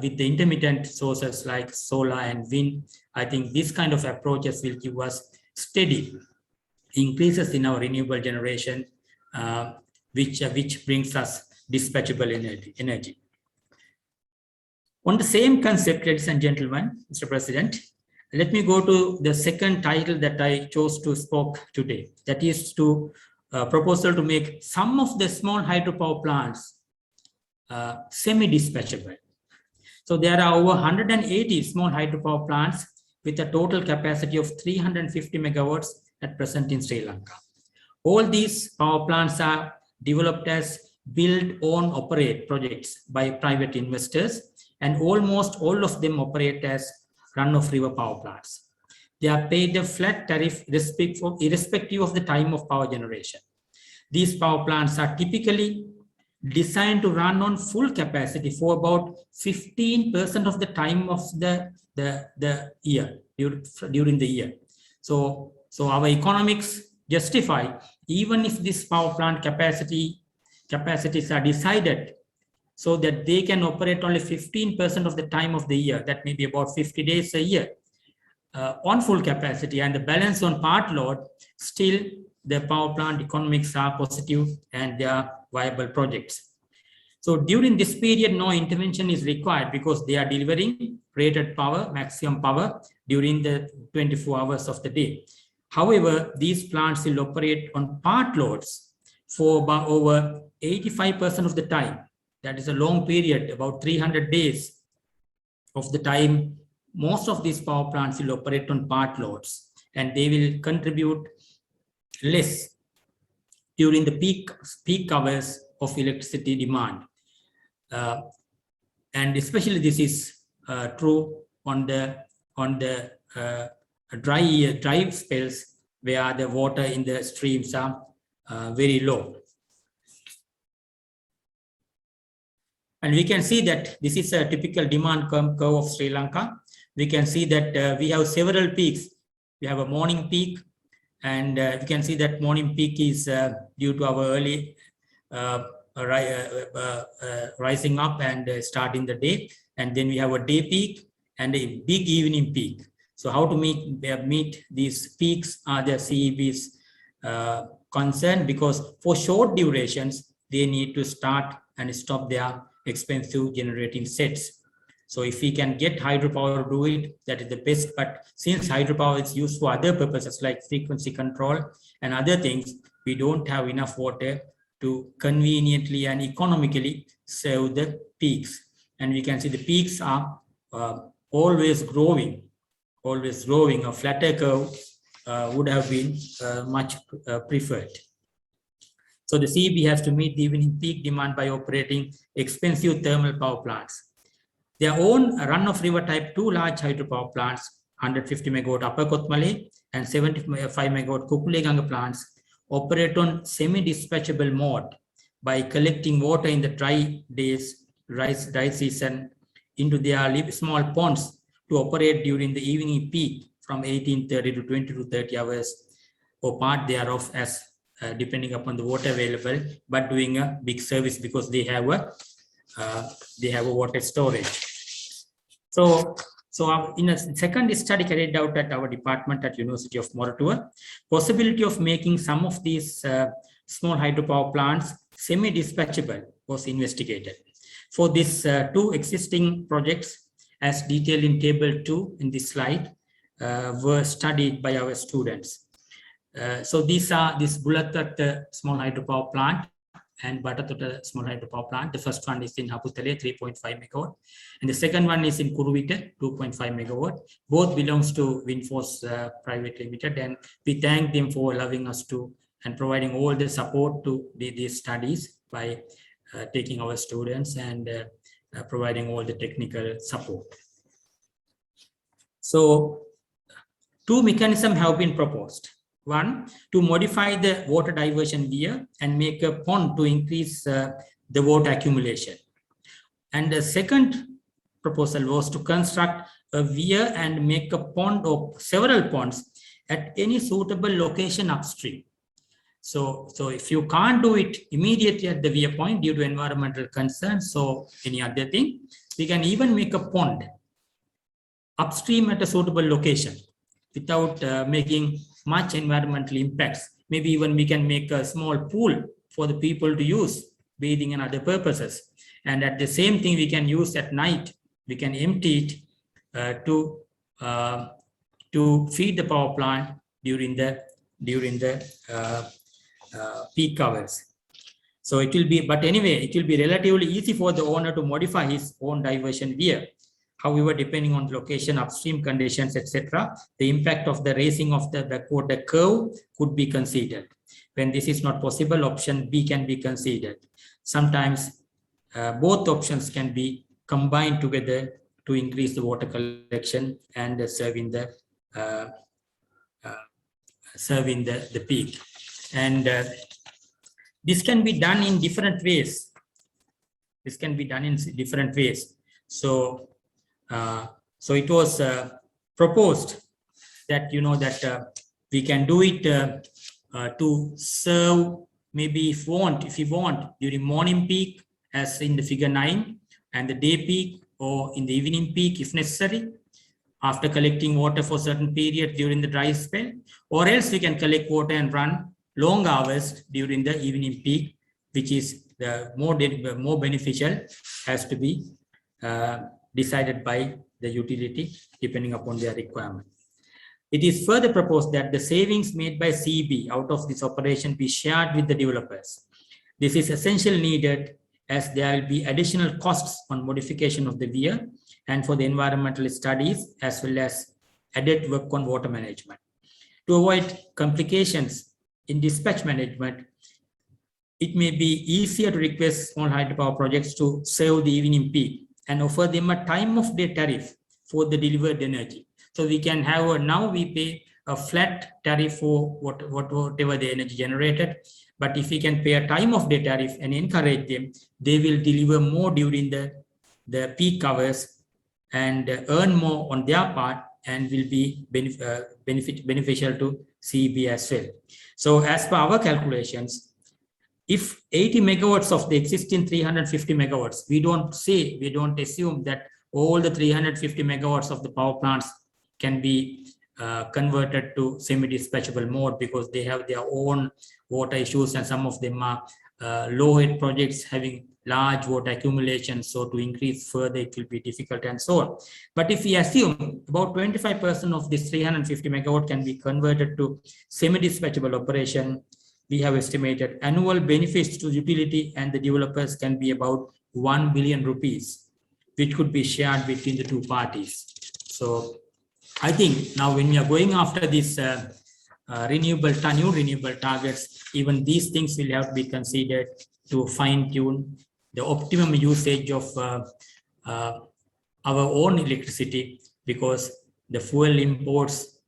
Speaker 4: with the intermittent sources like solar and wind, I think this kind of approaches will give us steady increases in our renewable generation, which brings us dispatchable energy. On the same concept, ladies and gentlemen, Mr. President, let me go to the second title that I chose to speak today. That is to proposal to make some of the small hydropower plants semi-dispatchable. So there are over 180 small hydropower plants with a total capacity of 350 megawatts at present in Sri Lanka. All these power plants are developed as build, own, operate projects by private investors, and almost all of them operate as run-of-river power plants. They are paid a flat tariff irrespective of the time of power generation. These power plants are typically designed to run on full capacity for about 15% of the time of the year, during the year. So our economics justify, even if this power plant capacities are decided so that they can operate only 15% of the time of the year, that may be about 50 days a year, on full capacity, and the balance on part load, still the power plant economics are positive and they are viable projects. So during this period, no intervention is required because they are delivering rated power, maximum power during the 24 hours of the day. However, these plants will operate on part loads for about over 85% of the time. That is a long period, about 300 days of the time. Most of these power plants will operate on part loads, and they will contribute less during the peak hours of electricity demand. And especially this is true on the dry spells where the water in the streams are very low. And we can see that this is a typical demand curve of Sri Lanka. We can see that we have several peaks. We have a morning peak, and we can see that morning peak is due to our early rising up and starting the day. And then we have a day peak and a big evening peak. So how to meet these peaks are the CEB's concern, because for short durations, they need to start and stop their expensive generating sets. So if we can get hydropower to do it, that is the best. But since hydropower is used for other purposes like frequency control and other things, we don't have enough water to conveniently and economically serve the peaks. And we can see the peaks are always growing. A flatter curve would have been much preferred. So the CEB has to meet the evening peak demand by operating expensive thermal power plants. Their own run-of-river type 2 large hydropower plants, 150 megawatt Upper Kothmale and 75 megawatt Kukuleganga plants, operate on semi-dispatchable mode by collecting water in the dry days, dry season, into their small ponds to operate during the evening peak from 18:30 to 20 to 30 hours or part thereof as depending upon the water available, but doing a big service because they have a water storage. So in a second study carried out at our department at University of Moratuwa, possibility of making some of these small hydropower plants semi-dispatchable was investigated. For these two existing projects, as detailed in table 2 in this slide, were studied by our students. So these are this Bulatat small hydropower plant and Batatota small hydropower plant. The first one is in Haputale, 3.5 megawatt, and the second one is in Kuruvita, 2.5 megawatt. Both belongs to Windforce Private Limited, and we thank them for allowing us to and providing all the support to these studies by taking our students and providing all the technical support. So two mechanisms have been proposed. One, to modify the water diversion weir and make a pond to increase the water accumulation. And the second proposal was to construct a weir and make a pond or several ponds at any suitable location upstream. So if you can't do it immediately at the weir point due to environmental concerns or any other thing, we can even make a pond upstream at a suitable location without making much environmental impacts. Maybe even we can make a small pool for the people to use, bathing and other purposes. And at the same thing, we can use at night. We can empty it to feed the power plant during the peak hours. So it will be, but anyway, it will be relatively easy for the owner to modify his own diversion weir. However, depending on location, upstream conditions, etc., the impact of the raising of the backwater curve could be considered. When this is not possible, option B can be considered. Sometimes both options can be combined together to increase the water collection and serving the peak. And this can be done in different ways. So it was proposed that we can do it to serve, maybe if we want during morning peak as in the figure 9, and the day peak or in the evening peak if necessary, after collecting water for certain period during the dry spell, or else we can collect water and run long hours during the evening peak, which is the more beneficial, has to be decided by the utility depending upon their requirement. It is further proposed that the savings made by CEB out of this operation be shared with the developers. This is essentially needed as there will be additional costs on modification of the weir and for the environmental studies, as well as added work on water management. To avoid complications in dispatch management, it may be easier to request small hydropower projects to serve the evening peak and offer them a time of day tariff for the delivered energy. So we can have now we pay a flat tariff for whatever the energy generated. But if we can pay a time of day tariff and encourage them, they will deliver more during the peak hours and earn more on their part, and will be beneficial to CEB as well. So as per our calculations, if 80 megawatts of the existing 350 megawatts, we don't assume that all the 350 megawatts of the power plants can be converted to semi-dispatchable mode, because they have their own water issues, and some of them are low-head projects having large water accumulation. So to increase further, it will be difficult and so on. But if we assume about 25% of this 350 megawatt can be converted to semi-dispatchable operation, we have estimated annual benefits to utility and the developers can be about 1 billion rupees, which could be shared between the two parties. So I think now when we are going after this new renewable targets, even these things will have to be considered to fine tune the optimum usage of our own electricity, because the fuel imports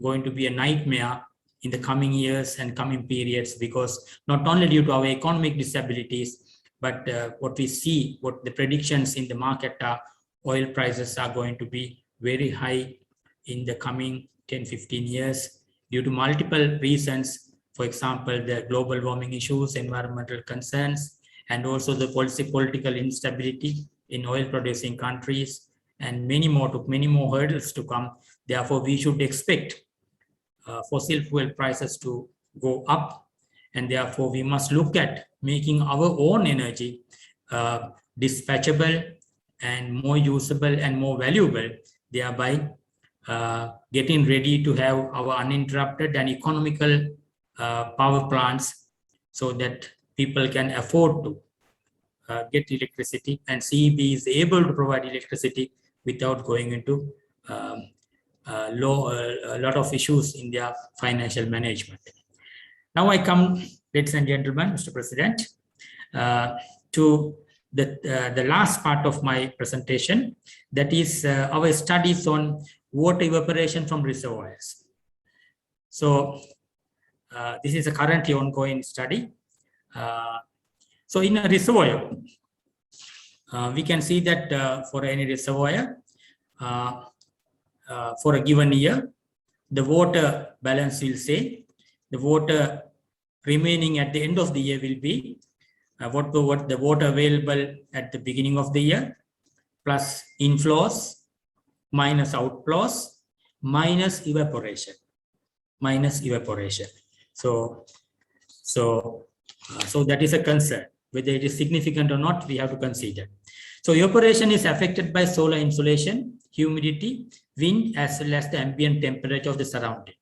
Speaker 4: going to be a nightmare in the coming years and coming periods, because not only due to our economic disabilities, but what we see, what the predictions in the market are, oil prices are going to be very high in the coming 10-15 years due to multiple reasons. For example, the global warming issues, environmental concerns, and also the political instability in oil producing countries, and many more hurdles to come. Therefore, we should expect fossil fuel prices to go up, and therefore we must look at making our own energy dispatchable and more usable and more valuable, thereby getting ready to have our uninterrupted and economical power plants so that people can afford to get electricity, and CEB is able to provide electricity without going into a lot of issues in their financial management. Now I come, ladies and gentlemen, Mr. President, to the last part of my presentation, that is our studies on water evaporation from reservoirs. So this is a currently ongoing study. So in a reservoir, we can see that for any reservoir, for a given year, the water balance will say, the water remaining at the end of the year will be what the water available at the beginning of the year, plus inflows, minus outflows, minus evaporation. So that is a concern. Whether it is significant or not, we have to consider. So evaporation is affected by solar insolation, humidity, wind, as well as the ambient temperature of the surroundings.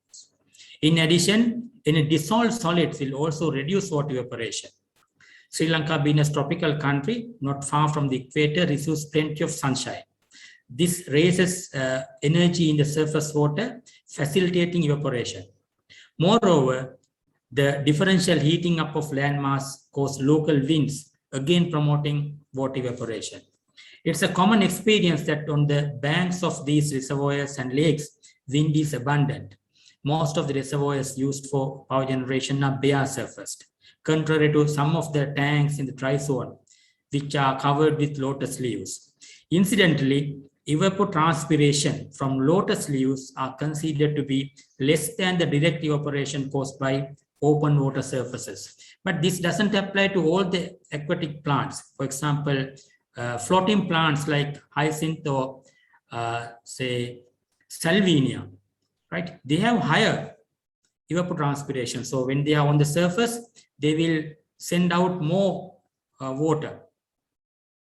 Speaker 4: In addition, any dissolved solids will also reduce water evaporation. Sri Lanka, being a tropical country, not far from the equator, receives plenty of sunshine. This raises energy in the surface water, facilitating evaporation. Moreover, the differential heating up of landmass causes local winds, again promoting water evaporation. It's a common experience that on the banks of these reservoirs and lakes, wind is abundant. Most of the reservoirs used for power generation are bare surfaced, contrary to some of the tanks in the dry zone, which are covered with lotus leaves. Incidentally, evapotranspiration from lotus leaves are considered to be less than the direct evaporation caused by open water surfaces. But this doesn't apply to all the aquatic plants. For example, floating plants like hyacinth or say salvinia, right? They have higher evapotranspiration. So when they are on the surface, they will send out more water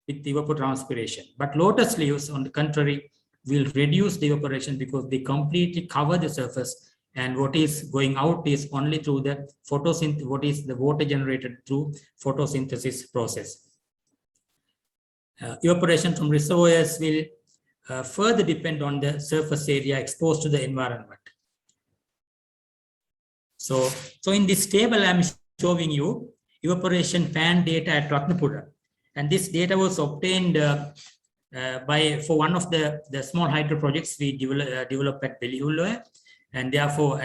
Speaker 4: with evapotranspiration. But lotus leaves, on the contrary, will reduce the evaporation because they completely cover the surface, and what is going out is only through the photosynthesis, what is the water generated through photosynthesis process. Evaporation from reservoirs will further depend on the surface area exposed to the environment. So in this table, I'm showing you evaporation fan data at Ratnapura. And this data was obtained for one of the small hydro projects we developed at Belihulloe. And therefore,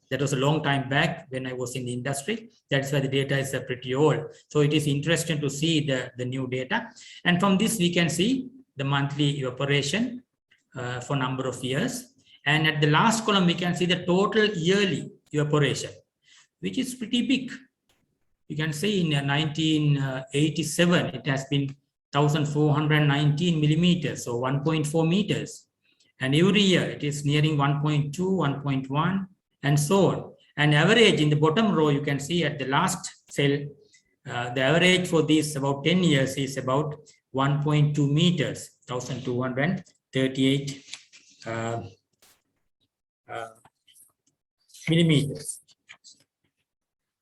Speaker 4: that was a long time back when I was in the industry. That's why the data is pretty old. So it is interesting to see the new data. And from this, we can see the monthly evaporation for a number of years. And at the last column, we can see the total yearly evaporation, which is pretty big. You can see in 1987, it has been 1,419 millimeters, so 1.4 meters. And every year it is nearing 1.2, 1.1, and so on. And average in the bottom row, you can see at the last cell, the average for this about 10 years is about 1.2 meters, 1,238 millimeters.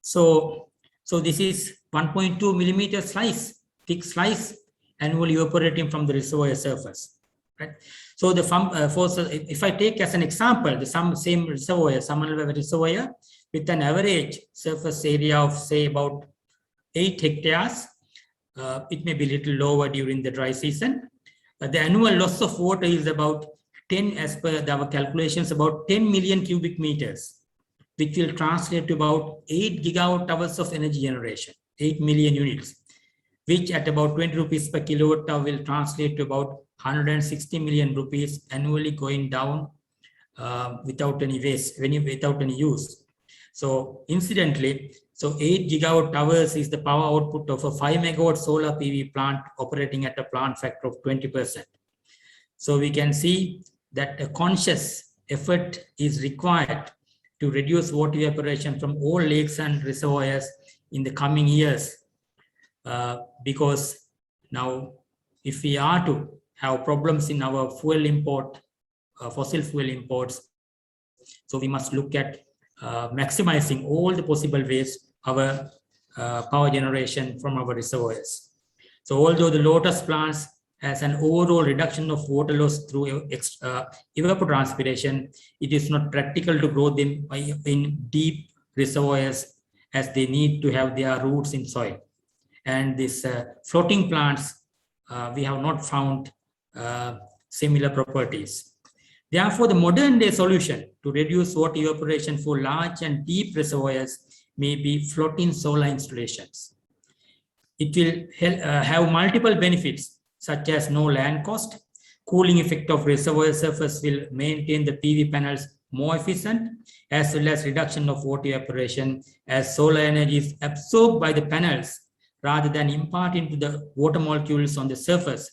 Speaker 4: So this is 1.2 millimeter slice, thick slice, annually evaporating from the reservoir surface, right? So if I take as an example the same reservoir, Samanalva reservoir, with an average surface area of say about 8 hectares, it may be a little lower during the dry season. The annual loss of water is about 10, as per our calculations, about 10 million cubic meters, which will translate to about 8 gigawatt hours of energy generation, 8 million units, which at about 20 rupees per kilowatt hour will translate to about 160 million rupees annually going down without any waste, without any use. So incidentally, 8 gigawatt hours is the power output of a 5 megawatt solar PV plant operating at a plant factor of 20%. So we can see that a conscious effort is required to reduce water evaporation from all lakes and reservoirs in the coming years. Because now, if we are to have problems in our fuel import, fossil fuel imports, so we must look at maximizing all the possible ways our power generation from our reservoirs. So although the Lotus plants has an overall reduction of water loss through evapotranspiration, it is not practical to grow them in deep reservoirs as they need to have their roots in soil. And these floating plants, we have not found similar properties. Therefore, the modern day solution to reduce water evaporation for large and deep reservoirs may be floating solar installations. It will have multiple benefits, such as no land cost, cooling effect of reservoir surface will maintain the PV panels more efficient, as well as reduction of water evaporation as solar energy is absorbed by the panels rather than impart into the water molecules on the surface,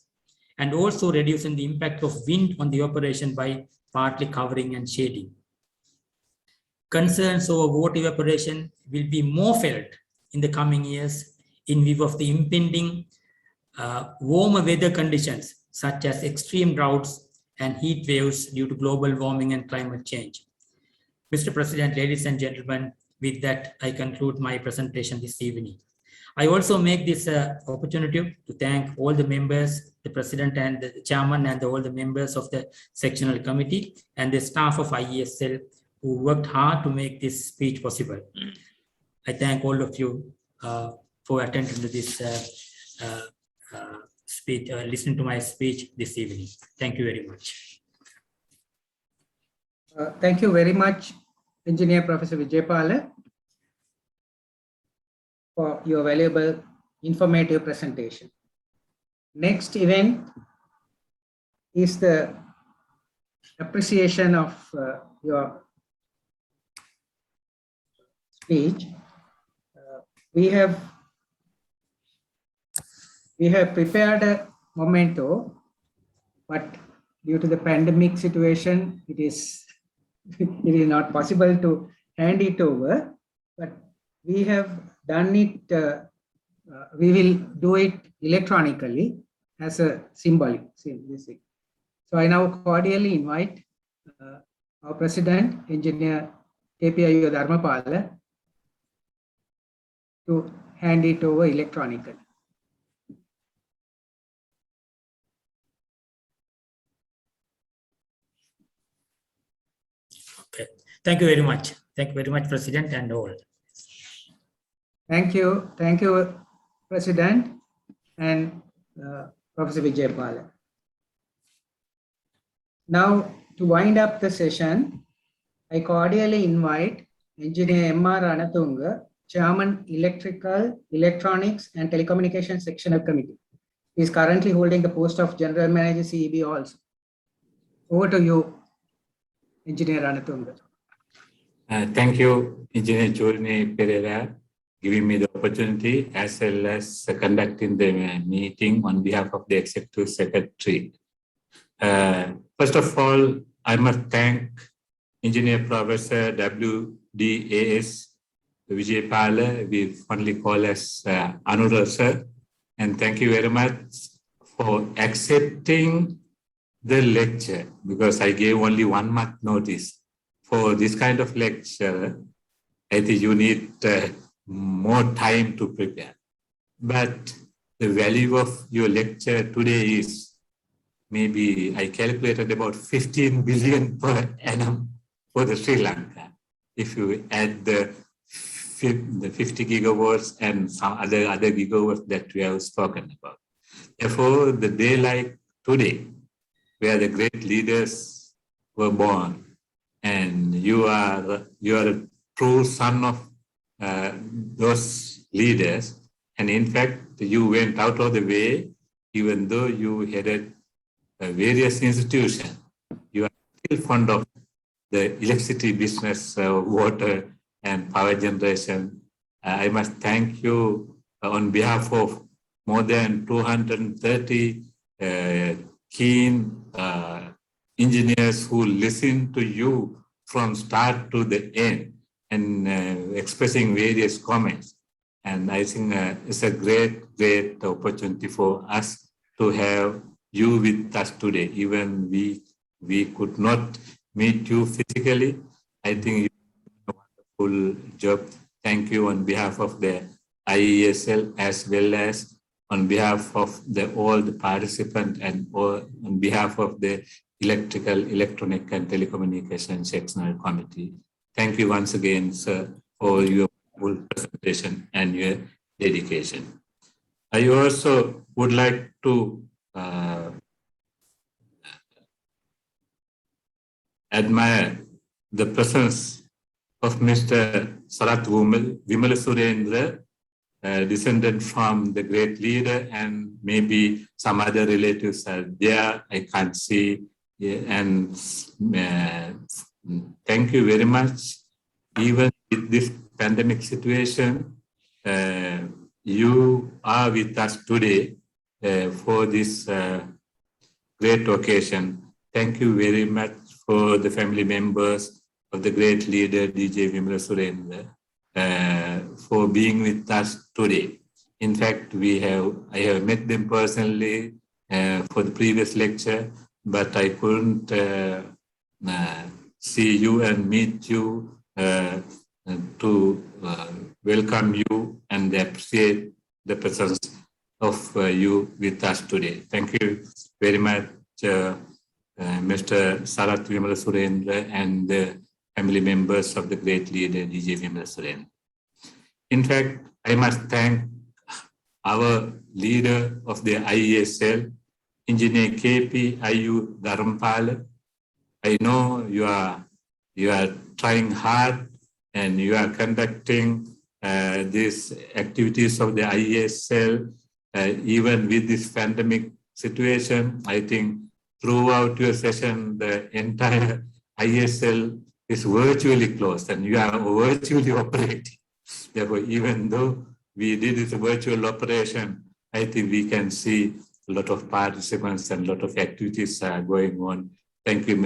Speaker 4: and also reducing the impact of wind on the evaporation by partly covering and shading. Concerns over water evaporation will be more felt in the coming years in view of the impending warmer weather conditions, such as extreme droughts and heat waves due to global warming and climate change. Mr. President, ladies and gentlemen, with that, I conclude my presentation this evening. I also make this opportunity to thank all the members, the President and the Chairman, and all the members of the sectional committee and the staff of IESL who worked hard to make this speech possible. I thank all of you for attending to this speech, listening to my speech this evening. Thank you very much.
Speaker 1: Thank you very much, Engineer Professor Vijaypala, for your valuable informative presentation. Next event is the appreciation of your speech. We have prepared a memento, but due to the pandemic situation, it is not possible to hand it over, but we have done it, we will do it electronically as a symbolic. So I now cordially invite our President, Engineer KPIU Dharmapala, to hand it over electronically.
Speaker 4: Okay. Thank you very much. Thank you very much, President and all.
Speaker 1: Thank you, President and Professor Vijaypala. Now, to wind up the session, I cordially invite Engineer M.R. Anatunga, Chairman, Electrical, Electronics and Telecommunications Sectional Committee. He is currently holding the post of General Manager CEB also. Over to you, Engineer Anatunga.
Speaker 2: Thank you, Engineer Churni Pereira, giving me the opportunity as well as conducting the meeting on behalf of the Executive Secretary. First of all, I must thank Engineer Professor WDAS Vijaypala, we fondly call as Anura sir, and thank you very much for accepting the lecture, because I gave only 1 month notice. For this kind of lecture, I think you need more time to prepare. But the value of your lecture today is maybe I calculated about 15 billion per annum for the Sri Lanka. If you add the 50 gigawatts and some other gigawatts that we have spoken about. Therefore, the day like today, where the great leaders were born, and you are a true son of those leaders, and in fact, you went out of the way, even though you headed various institutions, you are still fond of the electricity business, water and power generation. I must thank you on behalf of more than 230 keen engineers who listen to you from start to the end and expressing various comments. And I think it's a great opportunity for us to have you with us today. Even we could not meet you physically. I think you did a wonderful job. Thank you on behalf of the IESL as well as on behalf of all the participants and on behalf of the Electronic and Telecommunication Sectional Committee. Thank you once again, sir, for your full presentation and your dedication. I also would like to admire the presence of Mr. Sarat Wimalasurendra, descended from the great leader, and maybe some other relatives are there. I can't see. And thank you very much. Even with this pandemic situation, you are with us today for this great occasion. Thank you very much for the family members of the great leader, DJ Wimalasurendra, for being with us today. In fact, I have met them personally for the previous lecture, but I couldn't see you and meet you to welcome you and appreciate the presence of you with us today. Thank you very much, Mr. Sarat Wimalasurendra and the family members of the great leader, DJ Wimalasurendra. In fact, I must thank our leader of the IESL, Engineer KP Ayu Dharampala. I know you are trying hard and you are conducting these activities of the IESL even with this pandemic situation. I think throughout your session, the entire IESL is virtually closed and you are virtually operating. Therefore, even though we did this virtual operation, I think we can see a lot of participants and a lot of activities are going on. Thank you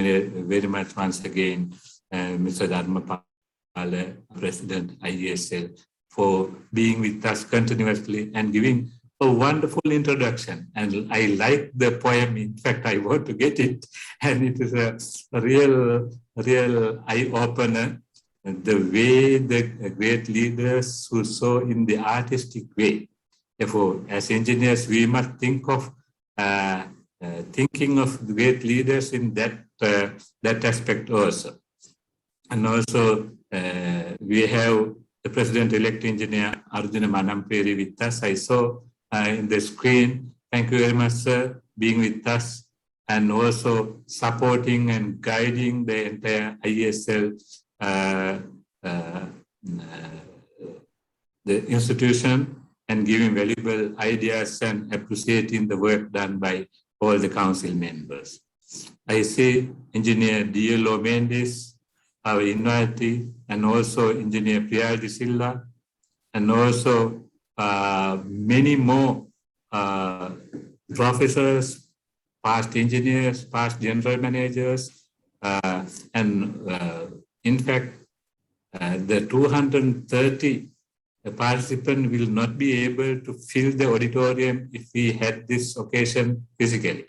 Speaker 2: very much once again, Mr. Dharmapala, President IESL, for being with us continuously and giving a wonderful introduction. And I like the poem. In fact, I want to get it. And it is a real eye-opener. The way the great leaders who saw in the artistic way. Therefore, as engineers, we must think of thinking of great leaders in that aspect also. And also, we have the President-elect Engineer Arjuna Manamperi with us. I saw in the screen. Thank you very much, sir, being with us and also supporting and guiding the entire IESL, the institution, and giving valuable ideas and appreciating the work done by all the council members. I see Engineer Dielo Mendes, our invitee, and also Engineer Priya De Silva, and also many more professors, past engineers, past general managers, and in fact, the 230 participants will not be able to fill the auditorium if we had this occasion physically.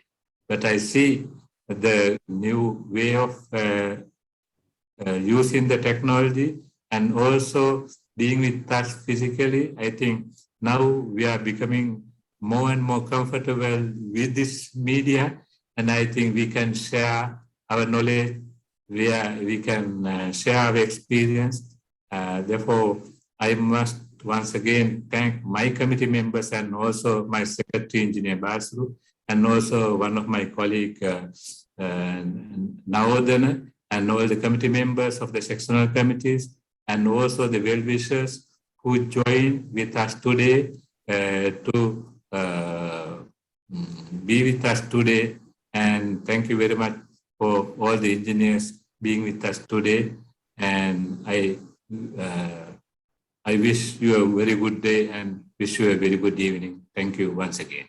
Speaker 2: But I see the new way of using the technology and also being with us physically. I think now we are becoming more and more comfortable with this media, and I think we can share our knowledge, we can share our experience. Therefore, I must once again thank my committee members and also my secretary, Engineer Basru, and also one of my colleagues, Naodana, and all the committee members of the sectional committees, and also the well-wishers who joined with us today to be with us today And thank you very much for all the engineers being with us today. And I wish you a very good day and wish you a very good evening. Thank you once again.